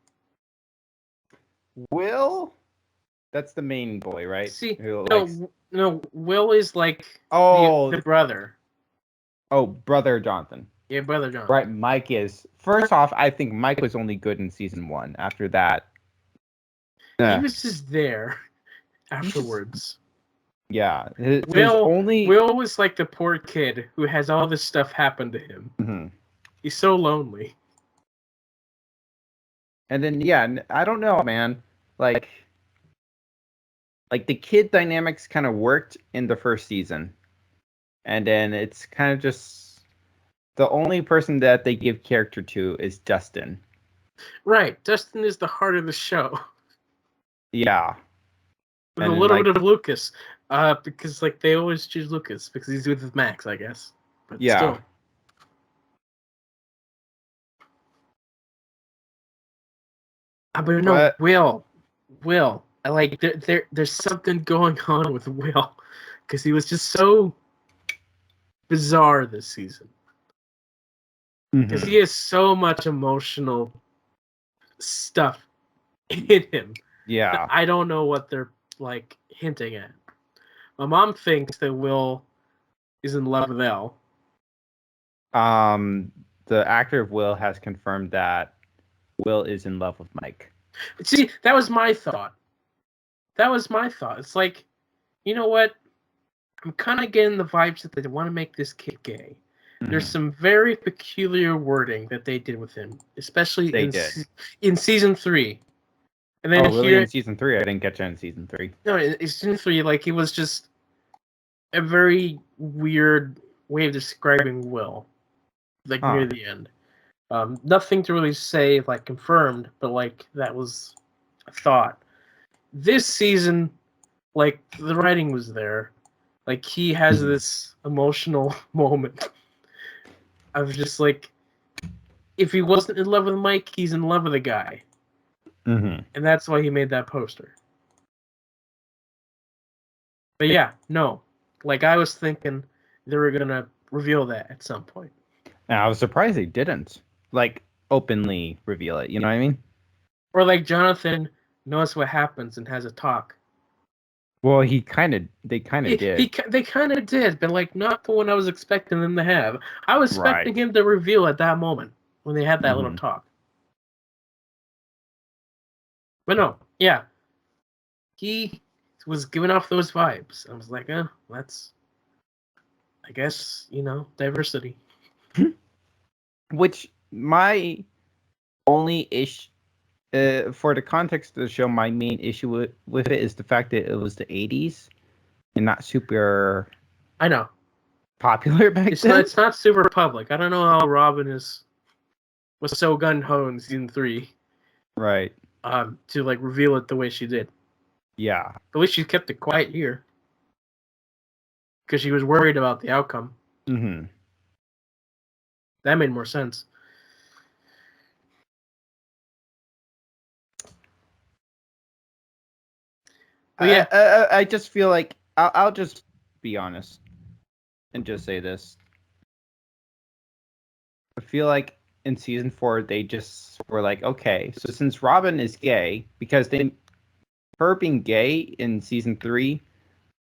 Will? That's the main boy, right? See, no, Will is like the brother. Oh, brother Jonathan. Yeah, brother Jonathan. Right, Mike is. First off, I think Mike was only good in season 1. After that, he was just there afterwards. Yeah. Will was like the poor kid who has all this stuff happen to him. Mm-hmm. He's so lonely. And then, yeah, I don't know, man. Like the kid dynamics kind of worked in the first season. And then it's kind of just the only person that they give character to is Dustin. Right. Dustin is the heart of the show. Yeah. With a little bit of Lucas. Because like they always choose Lucas because he's with Max, I guess. But still. But no, Will. I like there's something going on with Will. Because he was just so bizarre this season. Because he has so much emotional stuff in him. Yeah. I don't know what they're like hinting at. My mom thinks that Will is in love with Elle. The actor of Will has confirmed that Will is in love with Mike. See, that was my thought. It's like, you know what? I'm kind of getting the vibes that they want to make this kid gay. Mm-hmm. There's some very peculiar wording that they did with him, especially in season 3. And then really? In season 3? I didn't catch it in season 3. No, in season 3, like, he was just a very weird way of describing Will, like, near the end. Nothing to really say, like, confirmed, but, like, that was a thought. This season, like, the writing was there. Like, he has this emotional moment of just, like, if he wasn't in love with Mike, he's in love with a guy. Mm-hmm. And that's why he made that poster. But yeah, no. Like, I was thinking they were going to reveal that at some point. And I was surprised they didn't, like, openly reveal it. You know what I mean? Or, like, Jonathan knows what happens and has a talk. Well, they kind of did. They kind of did, but, like, not the one I was expecting them to have. I was expecting him to reveal at that moment when they had that little talk. But no, yeah. He was giving off those vibes. I was like, that's, I guess, diversity. Which my only issue, for the context of the show, my main issue with it is the fact that it was the 80s and not super. I know. Popular back then. It's not super public. I don't know how Robin was so gun ho in season 3. Right. To like reveal it the way she did. Yeah. At least she kept it quiet here. Because she was worried about the outcome. Mm-hmm. That made more sense. But yeah, I just feel like I'll just be honest and just say this. I feel like in season 4 they just were like, okay, so since Robin is gay, because her being gay in season 3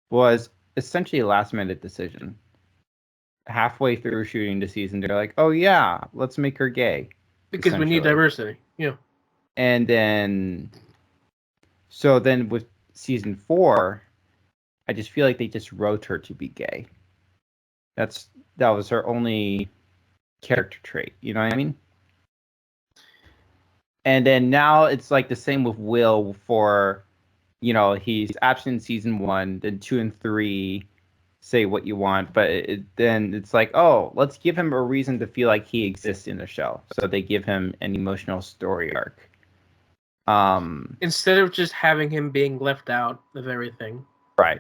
was essentially a last minute decision. Halfway through shooting the season, they're like, oh yeah, let's make her gay. Because we need diversity. Yeah. And then with season 4, I just feel like they just wrote her to be gay. That was her only character trait, you know what I mean? And then now it's like the same with Will for, he's absent in season 1, then 2 and 3 say what you want, but then it's like, oh, let's give him a reason to feel like he exists in the show. So they give him an emotional story arc. Instead of just having him being left out of everything. Right.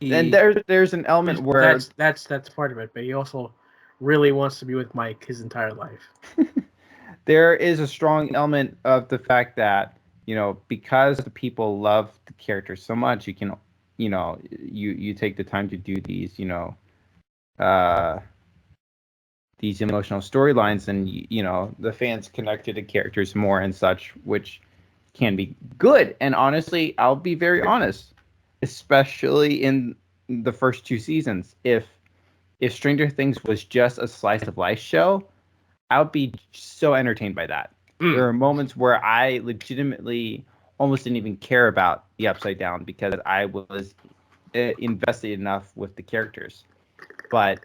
And there's an element where that's part of it, but he also really wants to be with Mike his entire life. There is a strong element of the fact that, because the people love the character so much, you can, you take the time to do these, these emotional storylines, and, the fans connect to the characters more and such, which can be good. And honestly, I'll be very honest, especially in the first 2 seasons. If Stranger Things was just a slice of life show, I would be so entertained by that. There are moments where I legitimately almost didn't even care about the Upside Down because I was invested enough with the characters. But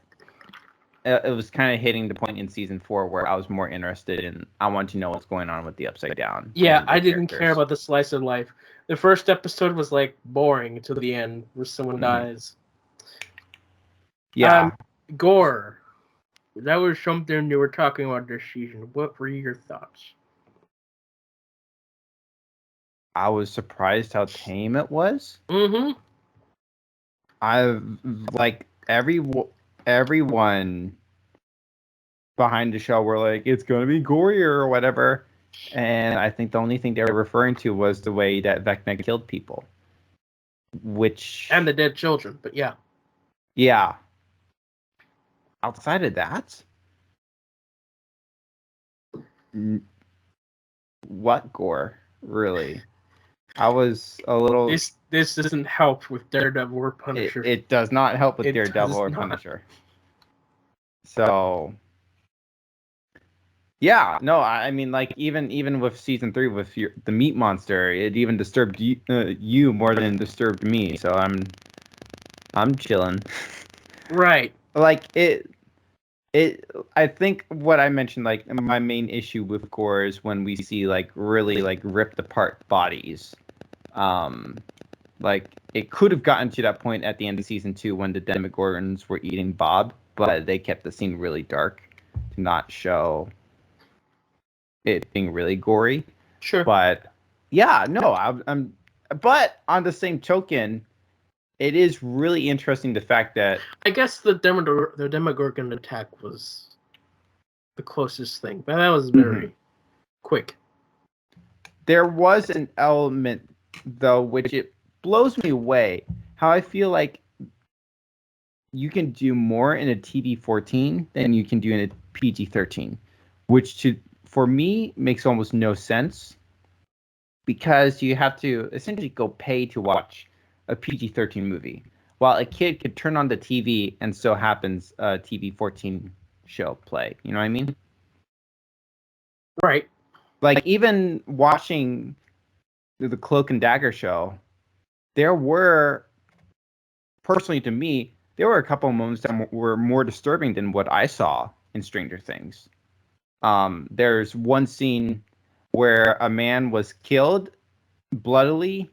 it was kind of hitting the point in season 4 where I was more interested in, I want to know what's going on with the Upside Down. Yeah, I didn't care about the slice of life. The first episode was like boring until the end where someone dies. Yeah. Gore. That was something you were talking about this season. What were your thoughts? I was surprised how tame it was. Mm-hmm. Everyone behind the show were like, it's gonna be gory or whatever, and I think the only thing they were referring to was the way that Vecna killed people, and the dead children. But yeah. Outside of that, what gore really? I was a little. This doesn't help with Daredevil or Punisher. It does not help with Daredevil or Punisher. So, yeah, no, I mean, like even with season 3 with the meat monster, it even disturbed you more than it disturbed me. So I'm chilling. Right. Like it. I think what I mentioned, like my main issue with gore is when we see like really like ripped apart bodies. Like it could have gotten to that point at the end of season 2 when the Demogorgons were eating Bob, but they kept the scene really dark to not show it being really gory. Sure. But yeah, no, I'm. But on the same token, it is really interesting the fact that I guess the Demogorgon attack was the closest thing, but that was very quick. There was an element though which it blows me away how I feel like you can do more in a TV-14 than you can do in a PG-13, which for me makes almost no sense because you have to essentially go pay to watch a PG-13 movie, while a kid could turn on the TV and so happens a TV-14 show play. You know what I mean? Right. Like even watching the Cloak and Dagger show, there were, personally to me, there were a couple of moments that were more disturbing than what I saw in Stranger Things. There's one scene where a man was killed bloodily.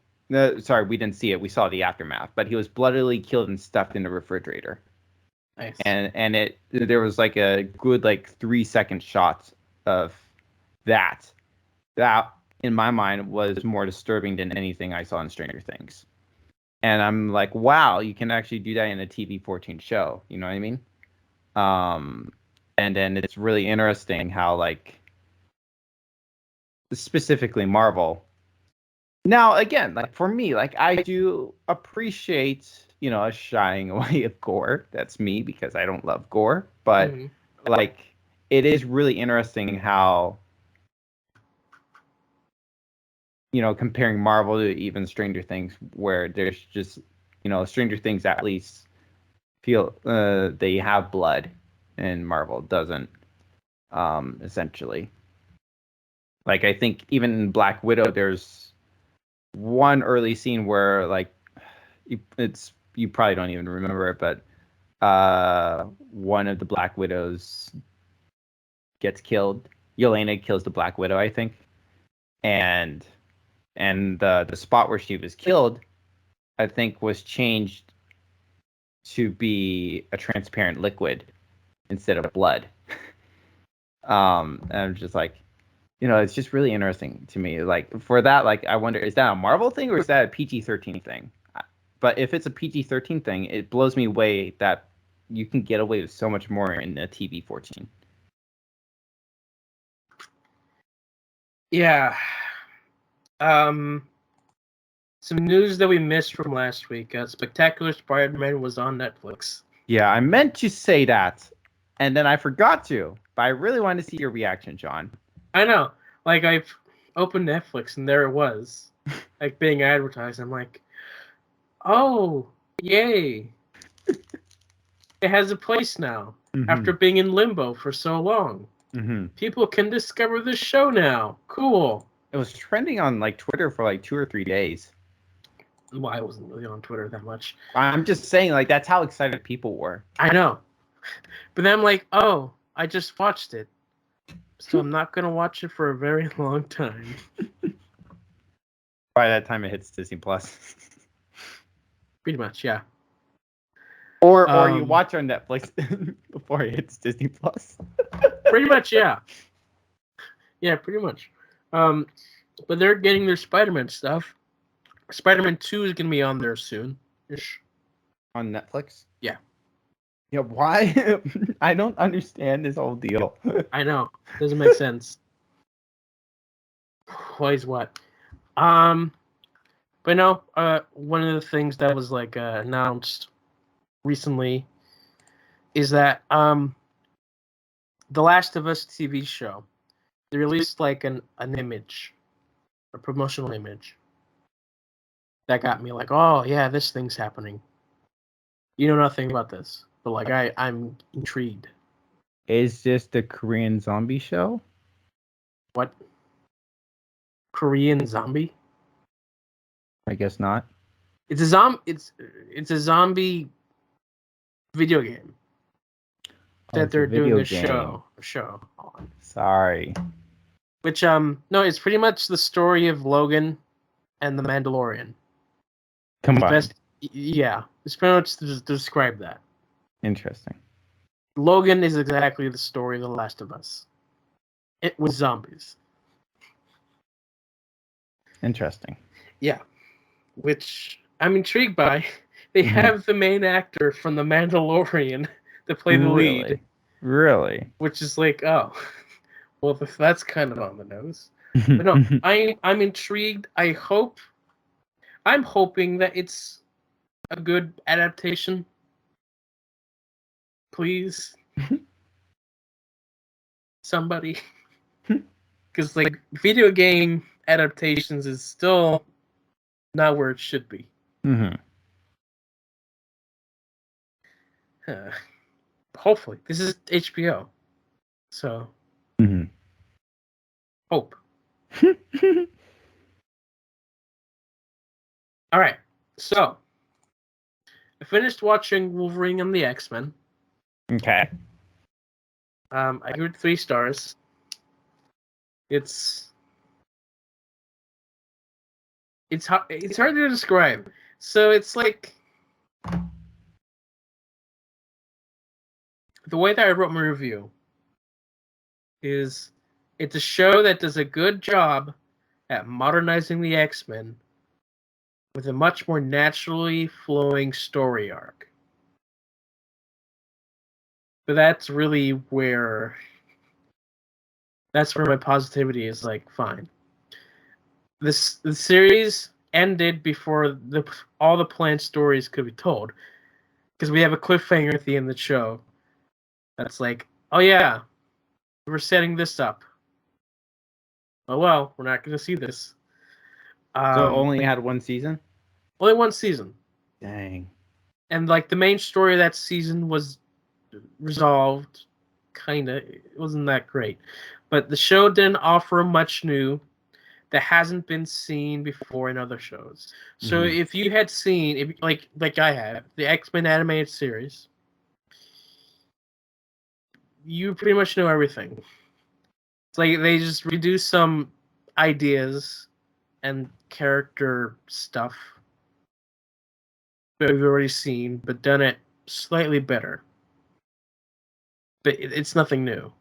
Sorry, we didn't see it. We saw the aftermath, but he was bloodily killed and stuffed in the refrigerator. Nice. And there was like a good like 3-second shot of that. That in my mind was more disturbing than anything I saw in Stranger Things. And I'm like, wow, you can actually do that in a TV-14 show. You know what I mean? And then it's really interesting how, like, specifically Marvel. Now, again, like, for me, like, I do appreciate, a shying away of gore. That's me because I don't love gore. But, like, it is really interesting how, comparing Marvel to even Stranger Things, where there's just, Stranger Things at least feel they have blood, and Marvel doesn't. Essentially, like I think even in Black Widow, there's one early scene where like you probably don't even remember it, but one of the Black Widows gets killed. Yelena kills the Black Widow, I think, and the spot where she was killed, I think, was changed to be a transparent liquid instead of blood. And I'm just like, it's just really interesting to me. Like for that, like I wonder, is that a Marvel thing or is that a PG-13 thing? But if it's a PG-13 thing, it blows me away that you can get away with so much more in a TV-14. Yeah. Some news that we missed from last week. Spectacular Spider-Man was on Netflix. Yeah, I meant to say that, and then I forgot to. But I really wanted to see your reaction, John. I know. Like opened Netflix and there it was, like being advertised. I'm like, oh, yay! It has a place now after being in limbo for so long. People can discover this show now. Cool. It was trending on like Twitter for like 2 or 3 days. Well, I wasn't really on Twitter that much. I'm just saying, like, that's how excited people were. I know. But then I'm like, oh, I just watched it. So I'm not going to watch it for a very long time. By that time it hits Disney Plus. Pretty much, yeah. Or you watch on Netflix before it hits Disney Plus. Pretty much, yeah. Yeah, pretty much. But they're getting their Spider-Man stuff. Spider-Man 2 is going to be on there soon-ish. On Netflix? Yeah. Yeah, why? I don't understand this whole deal. I know. Doesn't make sense. Why is what? But no, one of the things that was like announced recently is that The Last of Us TV show, they released like an image, a promotional image. That got me like, oh yeah, this thing's happening. You know nothing about this, but like I'm intrigued. Is this the Korean zombie show? What? Korean zombie? I guess not. It's a zombie video game that they're doing a show on. Sorry. Which no, it's pretty much the story of Logan and the Mandalorian. Combined. Yeah, it's pretty much to describe that. Interesting. Logan is exactly the story of The Last of Us. It was zombies. Interesting. Yeah, which I'm intrigued by. They have the main actor from The Mandalorian to play the lead. Really? Which is like, oh, well, that's kind of on the nose. But no, I'm intrigued. I'm hoping that it's a good adaptation. Please. Somebody. Because, like, video game adaptations is still not where it should be. Hopefully. This is HBO. So. Hope. Alright. So. I finished watching Wolverine and the X-Men. Okay. I give it 3 stars. It's hard to describe. So it's like the way that I wrote my review is it's a show that does a good job at modernizing the X-Men with a much more naturally flowing story arc. But that's really where my positivity is like, fine. The series ended before all the planned stories could be told. Because we have a cliffhanger at the end of the show. That's like, oh yeah, we're setting this up. Oh well, we're not going to see this. So it only had 1 season? Only 1 season. Dang. And like the main story of that season was resolved, kinda. It wasn't that great. But the show didn't offer much new that hasn't been seen before in other shows. So if you had seen, like I have, the X-Men animated series, you pretty much know everything. It's like they just reduce some ideas and character stuff that we've already seen, but done it slightly better. But it's nothing new.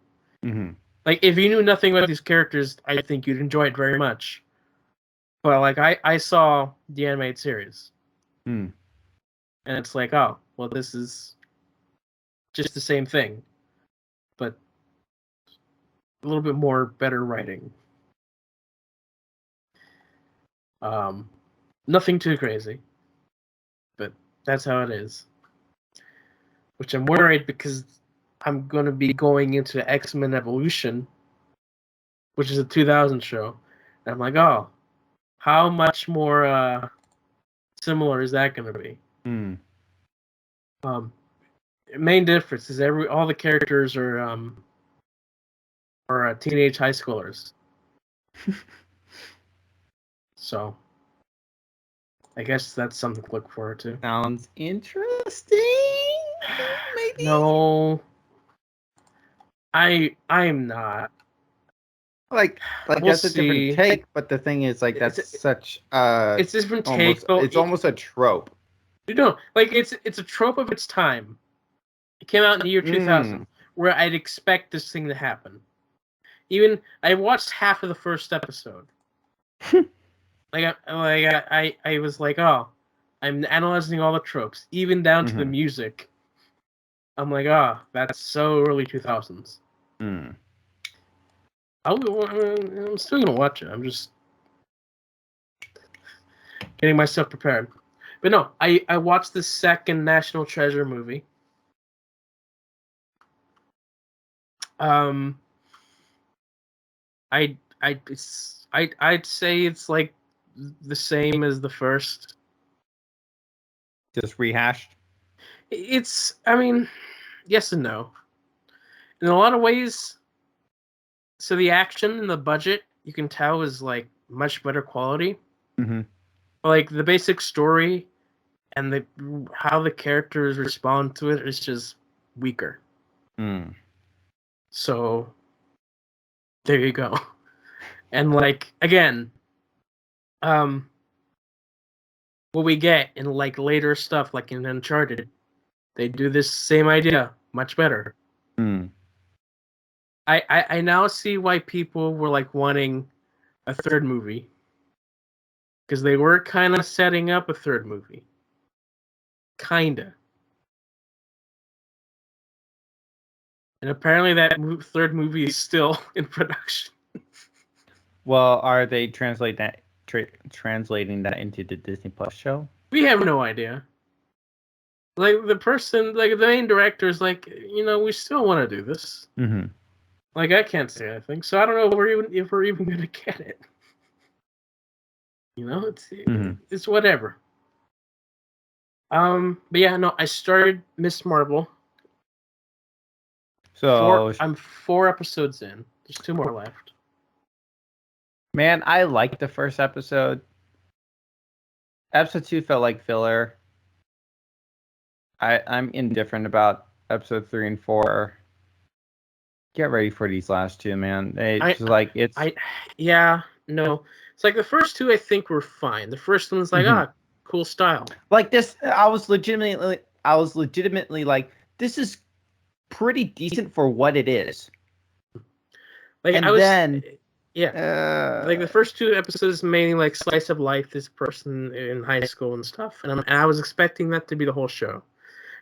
Like, if you knew nothing about these characters, I think you'd enjoy it very much. But, like, I saw the animated series. And it's like, oh, well, this is just the same thing. But a little bit more better writing. Nothing too crazy. But that's how it is. Which I'm worried because I'm going to be going into X-Men Evolution, which is a 2000 show. And I'm like, oh, how much more similar is that going to be? Main difference is all the characters are teenage high schoolers. So, I guess that's something to look forward to. Sounds interesting. Maybe. No, I'm not. Like We'll that's a see. different take, but the thing is, like, that's it's it's a different take. It's almost a trope. You know, like it's a trope of its time. It came out in the year 2000, where I'd expect this thing to happen. Even I watched half of the first episode. I was like, oh, I'm analyzing all the tropes, even down to the music. I'm like, oh, that's so early 2000s. I'm still gonna watch it. I'm just getting myself prepared. But no, I watched the second National Treasure movie. I'd say it's like the same as the first. Just rehashed? I mean, yes and no. In a lot of ways, so the action and the budget, you can tell, is like much better quality. Like the basic story and how the characters respond to it is just weaker. So there you go. And like again, what we get in like later stuff, like in Uncharted, they do this same idea much better. I now see why people were like wanting a third movie, because they were kind of setting up a third movie. Kinda. And apparently that third movie is still in production. Well, are they translating that into the Disney Plus show? We have no idea. Like the main director is like, we still want to do this. Like I can't say anything, so I don't know if we're even gonna get it. It's whatever. But yeah, no, I started Miss Marvel. So I'm 4 episodes in. There's 2 more left. Man, I liked the first episode. Episode 2 felt like filler. I'm indifferent about episode 3 and 4. Get ready for these last 2, man. It's like the first 2 I think were fine. The first one's like, cool style. Like this, I was legitimately like, this is pretty decent for what it is. Like like the first 2 episodes mainly like slice of life, this person in high school and stuff, and I was expecting that to be the whole show,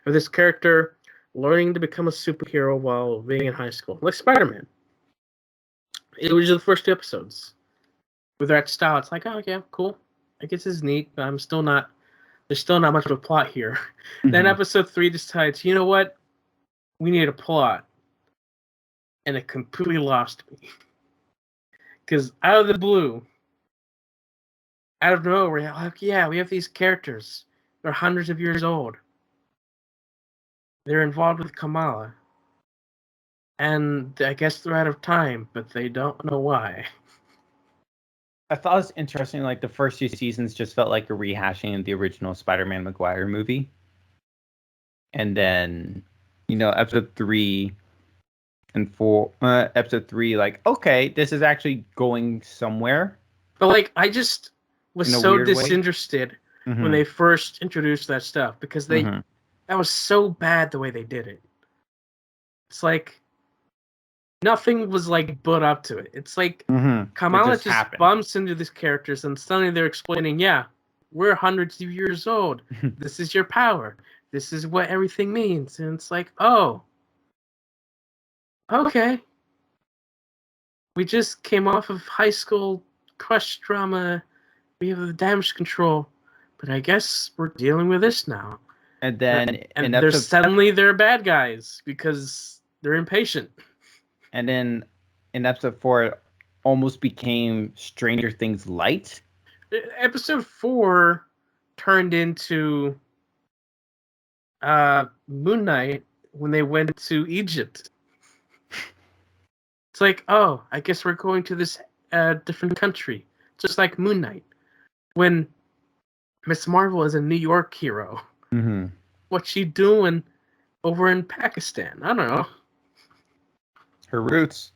of this character learning to become a superhero while being in high school, like Spider-Man. It was just the first 2 episodes with that style. It's like, oh yeah, cool. I guess it's neat, but there's still not much of a plot here. Then episode 3 decides, you know what? We need a plot. And it completely lost me. Because out of the blue, out of nowhere, like, yeah, we have these characters. They're hundreds of years old. They're involved with Kamala. And I guess they're out of time, but they don't know why. I thought it was interesting, like the first 2 seasons just felt like a rehashing of the original Spider-Man Maguire movie. And then, episode 3 and 4, episode 3, like, okay, this is actually going somewhere. But like, I just was so disinterested when they first introduced that stuff, because that was so bad the way they did it. It's like nothing was like built up to it. It's like Kamala just bumps into these characters and suddenly they're explaining, yeah, we're hundreds of years old. This is your power. This is what everything means. And it's like, oh, okay. We just came off of high school crush drama. We have the damage control. But I guess we're dealing with this now. And then they're bad guys because they're impatient. And then in episode 4, almost became Stranger Things light. Episode 4 turned into Moon Knight when they went to Egypt. It's like, oh, I guess we're going to this different country, just like Moon Knight. When Miss Marvel is a New York hero, what's she doing over in Pakistan? I don't know. Her roots.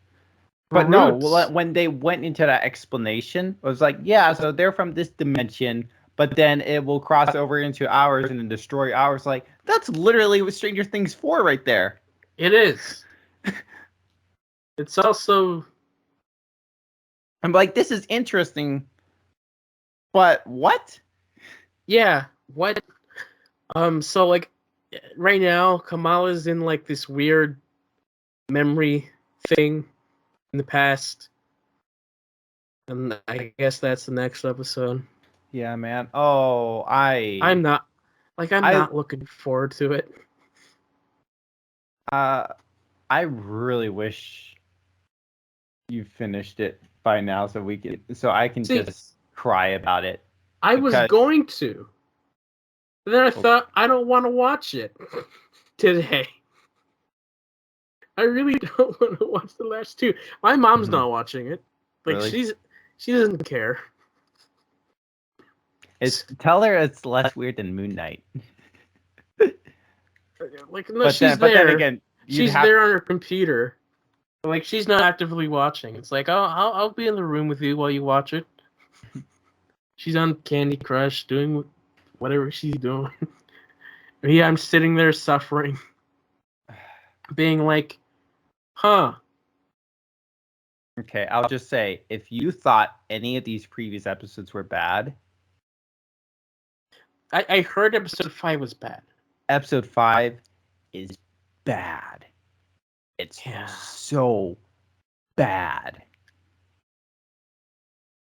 But no, when they went into that explanation, it was like, yeah, so they're from this dimension, but then it will cross over into ours and then destroy ours. Like, that's literally what Stranger Things 4 right there. It is. It's also... I'm like, this is interesting, but what? Yeah, what? So, like, right now, Kamala's in, like, this weird memory thing in the past. And I guess that's the next episode. Yeah, man. Oh, I'm not looking forward to it. I really wish you finished it by now so I can just cry about it. I was going to. But then I thought, I don't want to watch it today. I really don't want to watch the last two. My mom's not watching it. Like, really? She doesn't care. Tell her it's less weird than Moon Knight. Like, no, she's there. But then again, she's there on her computer. Like, she's not actively watching. It's like, I'll be in the room with you while you watch it. She's on Candy Crush, doing whatever she's doing. Yeah, I'm sitting there suffering. Being like, huh. Okay, I'll just say, if you thought any of these previous episodes were bad... I heard episode 5 was bad. Episode 5 is bad. It's so bad.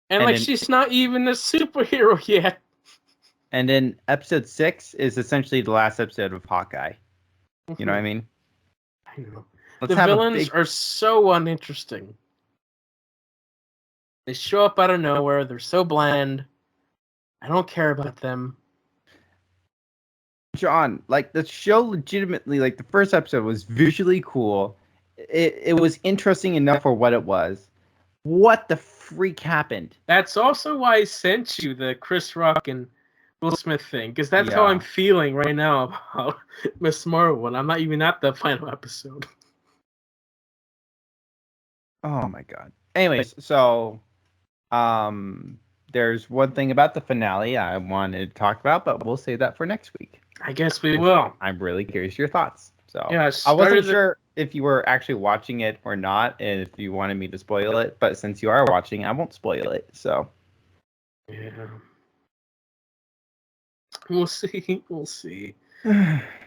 And like, she's not even a superhero yet. And then episode 6 is essentially the last episode of Hawkeye. You know what I mean? I know. The villains are so uninteresting. They show up out of nowhere. They're so bland. I don't care about them. John, like, the show legitimately, like, the first episode was visually cool. It was interesting enough for what it was. What the freak happened? That's also why I sent you the Chris Rock and Will Smith thing, because that's how I'm feeling right now about Miss Marvel, and I'm not even at the final episode. Oh my god. Anyways, so there's one thing about the finale I wanted to talk about, but we'll save that for next week. I guess we will. I'm really curious your thoughts. So yeah, I wasn't sure if you were actually watching it or not, and if you wanted me to spoil it, but since you are watching, I won't spoil it. So yeah, we'll see. We'll see.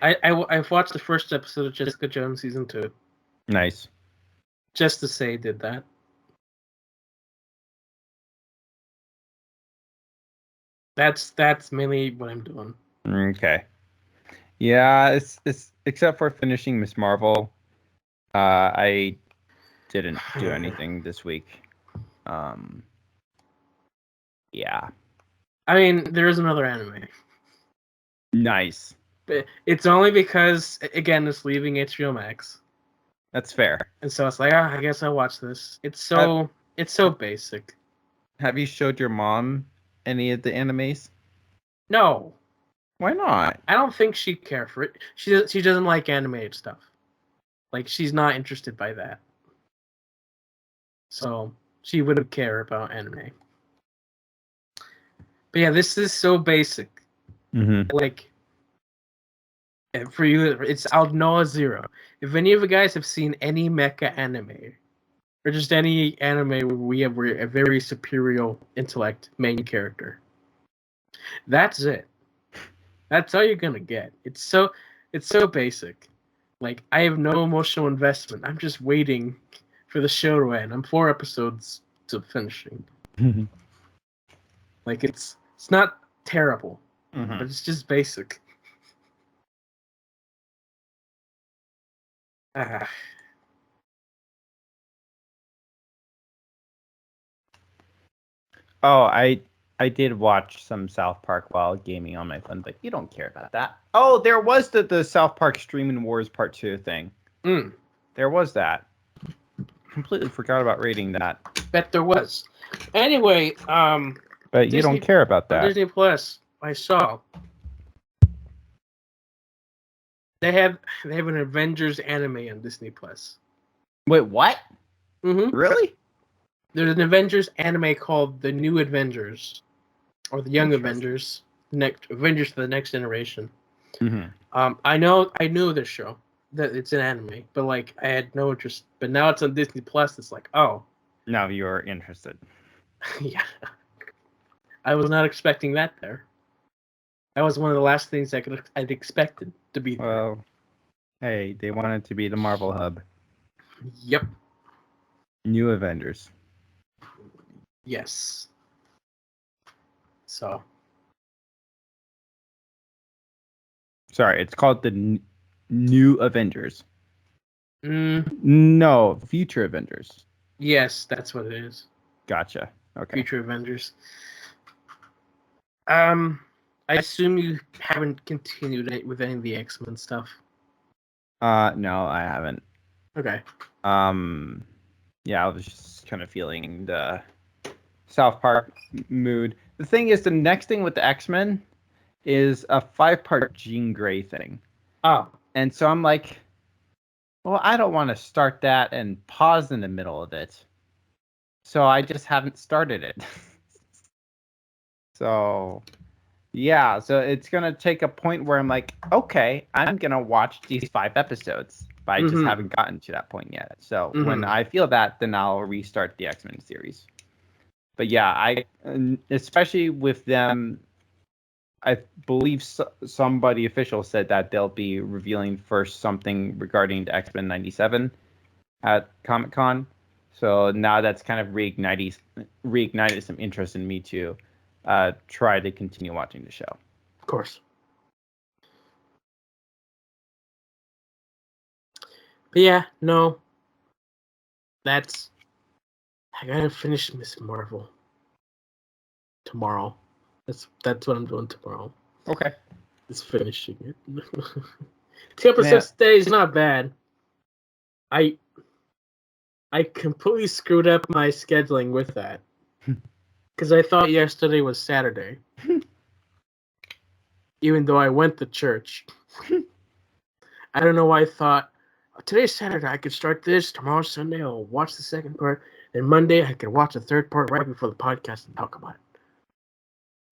I've watched the first episode of Jessica Jones season 2. Nice. Just to say, did that. That's mainly what I'm doing. Okay. Yeah, it's except for finishing Miss Marvel, I didn't do anything this week. Yeah. I mean, there is another anime. Nice. But it's only because, again, it's leaving HBO Max. That's fair. And so it's like, I guess I'll watch this. It's so basic. Have you showed your mom any of the animes? No. Why not? I don't think she'd care for it. She doesn't like animated stuff. Like, she's not interested by that. So she wouldn't care about anime. But yeah, this is so basic. Like, for you, it's Aldnoah 0. If any of you guys have seen any mecha anime, or just any anime where we have a very superior intellect main character, that's it. That's all you're gonna get. It's so basic. Like, I have no emotional investment. I'm just waiting for the show to end. I'm 4 episodes to finishing. Like, it's not terrible, but it's just basic. Oh, I did watch some South Park while gaming on my phone, but you don't care about that. Oh, there was the South Park Streaming Wars Part 2 thing. There was that. Completely forgot about rating that. Bet there was. Anyway, but you don't care about that. Disney Plus, I saw. They have an Avengers anime on Disney Plus. Wait, what? Mm-hmm. Really? There's an Avengers anime called The New Avengers, or The Young Avengers, Avengers for the Next Generation. Mm-hmm. I knew this show, that it's an anime, but like I had no interest. But now it's on Disney Plus. It's like, oh, now you're interested. Yeah, I was not expecting that there. That was one of the last things I'd expected to be there. Well, hey, they wanted to be the Marvel hub. Yep. New Avengers. Yes. So. Sorry, it's called the New Avengers. Mm. No, Future Avengers. Yes, that's what it is. Gotcha. Okay. Future Avengers. I assume you haven't continued it with any of the X-Men stuff. No, I haven't. Okay. Yeah, I was just kind of feeling the South Park mood. The thing is, the next thing with the X-Men is a 5-part Jean Grey thing. Oh. And so I'm like, well, I don't want to start that and pause in the middle of it. So I just haven't started it. So, yeah. So it's going to take a point where I'm like, okay, I'm going to watch these 5 episodes. But I just haven't gotten to that point yet. So when I feel that, then I'll restart the X-Men series. But yeah, especially with them, I believe somebody official said that they'll be revealing first something regarding the X-Men 97 at Comic-Con. So now that's kind of reignited some interest in me to try to continue watching the show. Of course. But yeah, no. I gotta finish Miss Marvel tomorrow. That's what I'm doing tomorrow. Okay. Just finishing it. 2 episodes today is not bad. I completely screwed up my scheduling with that. Because I thought yesterday was Saturday. Even though I went to church. I don't know why I thought, today's Saturday, I could start this. Tomorrow's Sunday, I'll watch the second part. Then Monday, I could watch the third part right before the podcast and talk about it.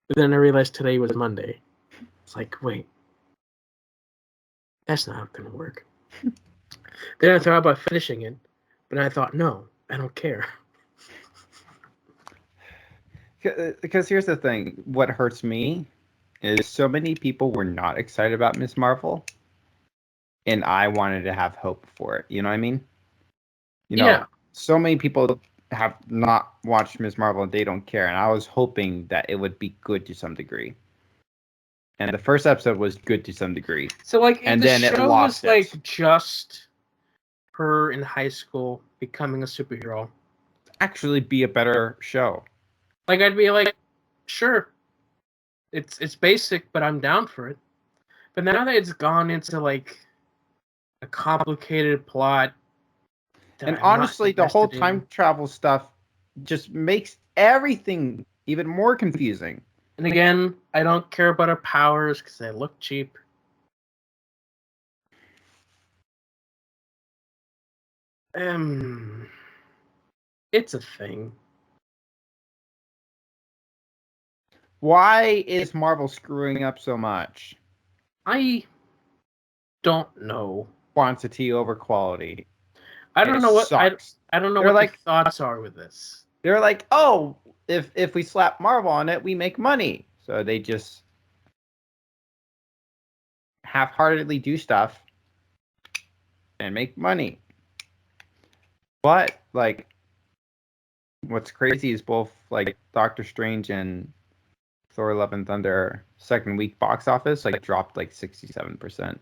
But then I realized today was Monday. It's like, wait. That's not going to work. Then I thought about finishing it. But I thought, no, I don't care. Because here's the thing. What hurts me is so many people were not excited about Ms. Marvel. And I wanted to have hope for it. You know what I mean? So many people have not watched Ms. Marvel and they don't care. And I was hoping that it would be good to some degree. And the first episode was good to some degree. So, like, and the then show it lost was, like, just her in high school becoming a superhero. Actually be a better show. Like, I'd be like, sure. It's basic, but I'm down for it. But now that it's gone into, like, a complicated plot. And honestly, the whole time travel stuff just makes everything even more confusing. And again, I don't care about her powers because they look cheap. It's a thing. Why is Marvel screwing up so much? I don't know. Quantity over quality. I don't know what I don't know what the thoughts are with this. They're like, oh, if we slap Marvel on it, we make money. So they just half-heartedly do stuff and make money. But like, what's crazy is both like Doctor Strange and Thor: Love and Thunder second week box office like dropped like 67%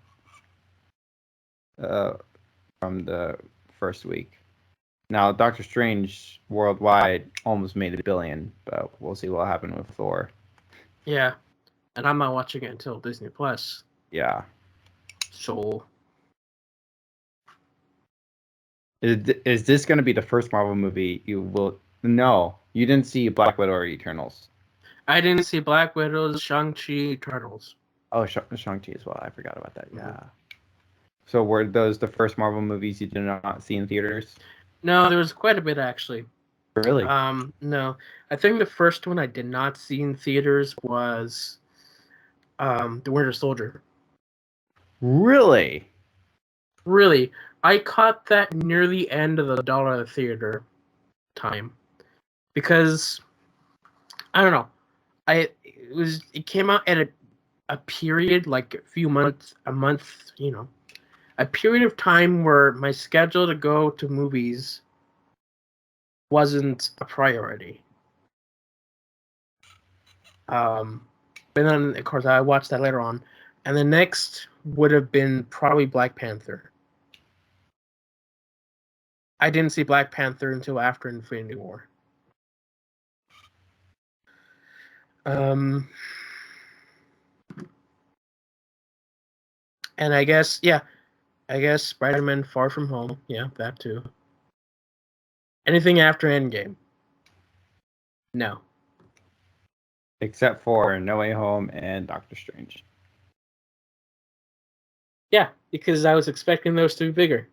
from the first week. Now, Doctor Strange worldwide almost made $1 billion, but we'll see what happened with Thor. Yeah, and I'm not watching it until Disney Plus. Yeah. So, is this going to be the first Marvel movie you will? No, you didn't see Black Widow or Eternals. I didn't see Black Widow, Shang-Chi, Eternals. Oh, Shang-Chi as well. I forgot about that. Yeah. Mm-hmm. So were those the first Marvel movies you did not see in theaters? No, there was quite a bit actually. Really? No. I think the first one I did not see in theaters was The Winter Soldier. Really? Really. I caught that near the end of the dollar theater time. Because I don't know. It came out at a period, like a month, a period of time where my schedule to go to movies wasn't a priority. But then, of course, I watched that later on. And the next would have been probably Black Panther. I didn't see Black Panther until after Infinity War. And I guess Spider-Man Far From Home. Yeah, that too. Anything after Endgame? No. Except for No Way Home and Doctor Strange. Yeah, because I was expecting those to be bigger.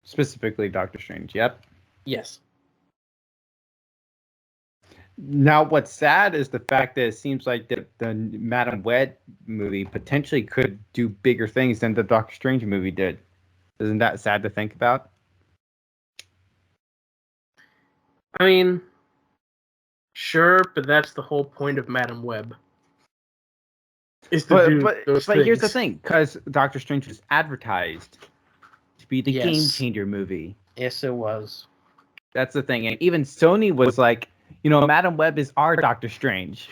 Specifically Doctor Strange, yep. Yes. Now, what's sad is the fact that it seems like the Madam Web movie potentially could do bigger things than the Doctor Strange movie did. Isn't that sad to think about? I mean, sure, but that's the whole point of Madam Web. But here's the thing, because Doctor Strange was advertised to be the game changer movie. Yes, it was. That's the thing, and even Sony was like, Madam Web is our Doctor Strange.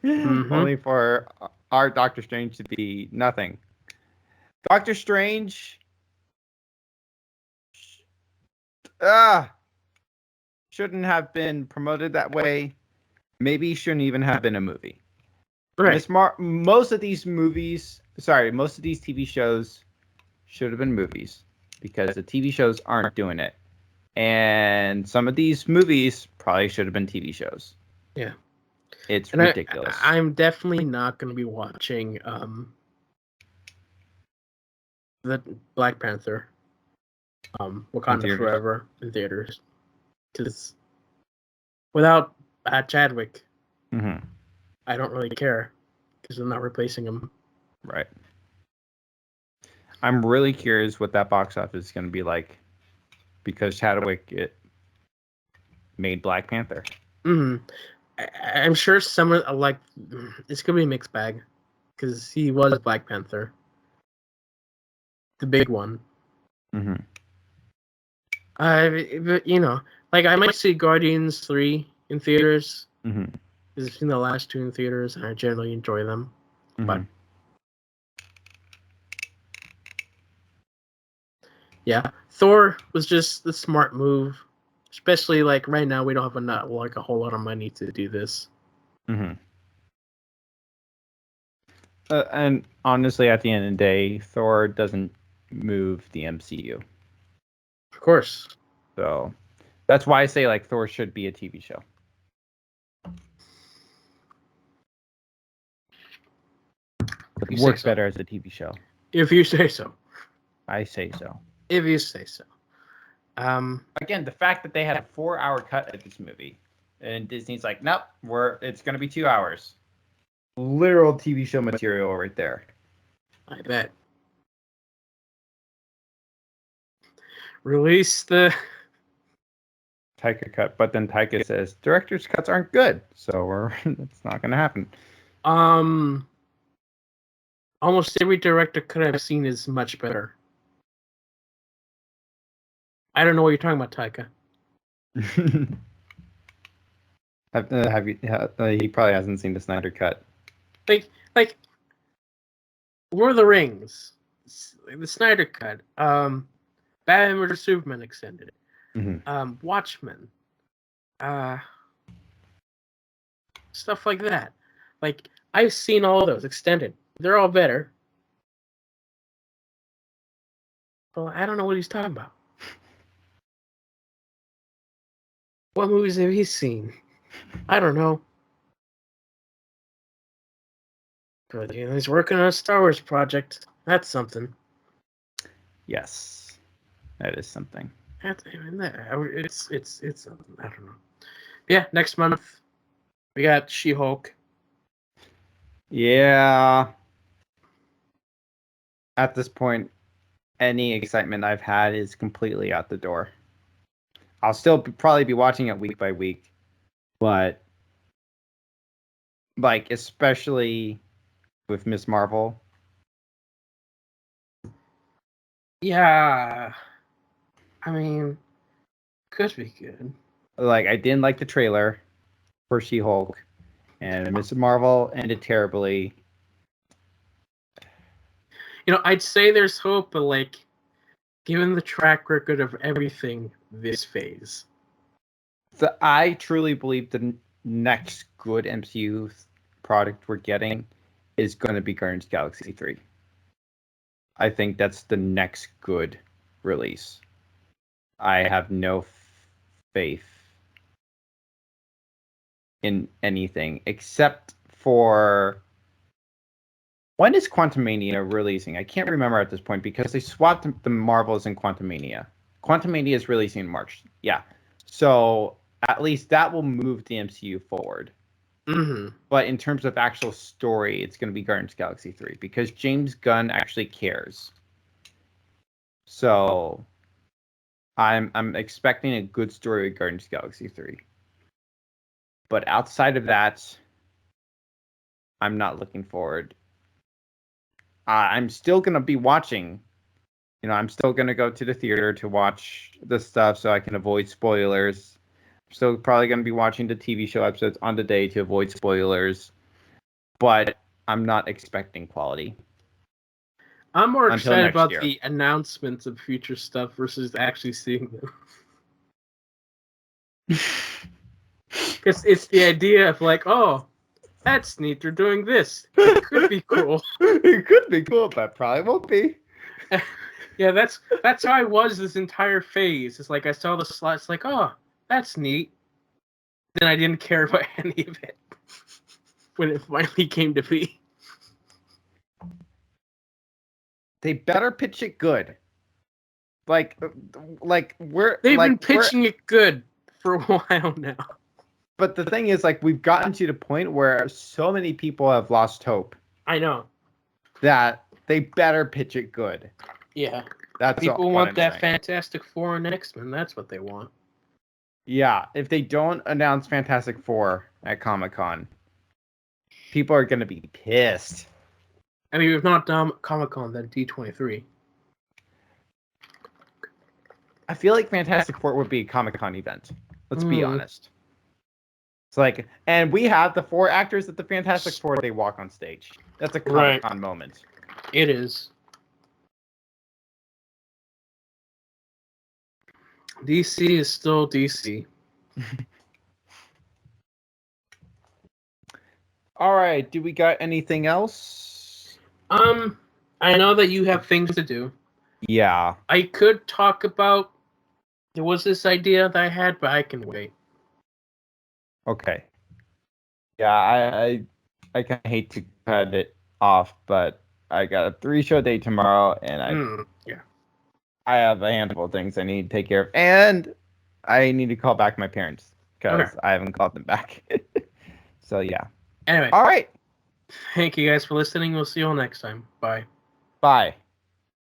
Mm-hmm. Only for our Doctor Strange to be nothing. Doctor Strange shouldn't have been promoted that way. Maybe shouldn't even have been a movie. Right. Most of these TV shows should have been movies because the TV shows aren't doing it. And some of these movies probably should have been TV shows. Yeah. It's ridiculous. I'm definitely not going to be watching the Black Panther, Wakanda Forever in theaters. Because without Chadwick, I don't really care because they're not replacing him. Right. I'm really curious what that box office is going to be like because Chadwick made Black Panther. I'm sure some it's going to be a mixed bag because he was Black Panther, the big one. But I might see Guardians 3 in theaters. Because I've seen the last 2 in theaters and I generally enjoy them. But yeah, Thor was just the smart move. Especially right now, we don't have a whole lot of money to do this. And honestly, at the end of the day, Thor doesn't move the MCU. Of course. So that's why I say Thor should be a TV show. It works better as a TV show. If you say so. I say so. If you say so. Again, the fact that they had a 4-hour cut of this movie, and Disney's like, nope, it's going to be 2 hours. Literal TV show material right there. I bet. Release the Taika cut, but then Taika says director's cuts aren't good, so it's not going to happen. Almost every director cut I've seen is much better. I don't know what you're talking about, Taika. He probably hasn't seen the Snyder cut. Like Lord of the Rings, the Snyder cut. Batman vs Superman extended. Mm-hmm. Watchmen. Stuff like that. Like, I've seen all those extended. They're all better. Well, I don't know what he's talking about. What movies have he seen? I don't know. But he's working on a Star Wars project. That's something. Yes, that is something. It's something. I don't know. Yeah, next month we got She-Hulk. Yeah. At this point, any excitement I've had is completely out the door. I'll still probably be watching it week by week, but like especially with Ms. Marvel. Yeah, I mean, could be good. Like I didn't like the trailer for She-Hulk, and Ms. Marvel ended terribly. I'd say there's hope, but like, given the track record of everything this phase, I truly believe the next good MCU product we're getting is going to be Guardians of the Galaxy 3. I think that's the next good release. I have no faith in anything except for when is Quantumania releasing? I can't remember at this point because they swapped the Marvels and Quantumania. Quantumania is releasing in March. Yeah. So at least that will move the MCU forward. Mm-hmm. But in terms of actual story, it's going to be Guardians of the Galaxy 3 because James Gunn actually cares. So I'm expecting a good story with Guardians of the Galaxy 3. But outside of that, I'm not looking forward. I'm still going to be watching. I'm still going to go to the theater to watch the stuff so I can avoid spoilers. I'm still probably going to be watching the TV show episodes on the day to avoid spoilers. But I'm not expecting quality. I'm more excited about the announcements of future stuff versus actually seeing them. Because it's the idea of like, oh, that's neat, they're doing this. It could be cool. It could be cool, but probably won't be. Yeah, that's how I was this entire phase. It's like I saw the slots, like, oh, that's neat. Then I didn't care about any of it when it finally came to be. They better pitch it good. Like we're they've been pitching it good for a while now. But the thing is, like, we've gotten to the point where so many people have lost hope. I know. That they better pitch it good. Yeah. That's people want that Fantastic Four and X-Men. That's what they want. Yeah. If they don't announce Fantastic Four at Comic-Con, people are going to be pissed. I mean, if not Comic-Con, then D23. I feel like Fantastic Four would be a Comic-Con event. Let's be honest. It's like, and we have the 4 actors at the Fantastic Four. They walk on stage. That's a Comic-Con moment. It is. DC is still DC. All right. Do we got anything else? I know that you have things to do. Yeah. I could talk about. There was this idea that I had, but I can wait. Okay. Yeah, I kind of hate to cut it off, but I got a 3-show day tomorrow, and I have a handful of things I need to take care of, and I need to call back my parents because I haven't called them back. So yeah. Anyway. All right. Thank you guys for listening. We'll see you all next time. Bye. Bye.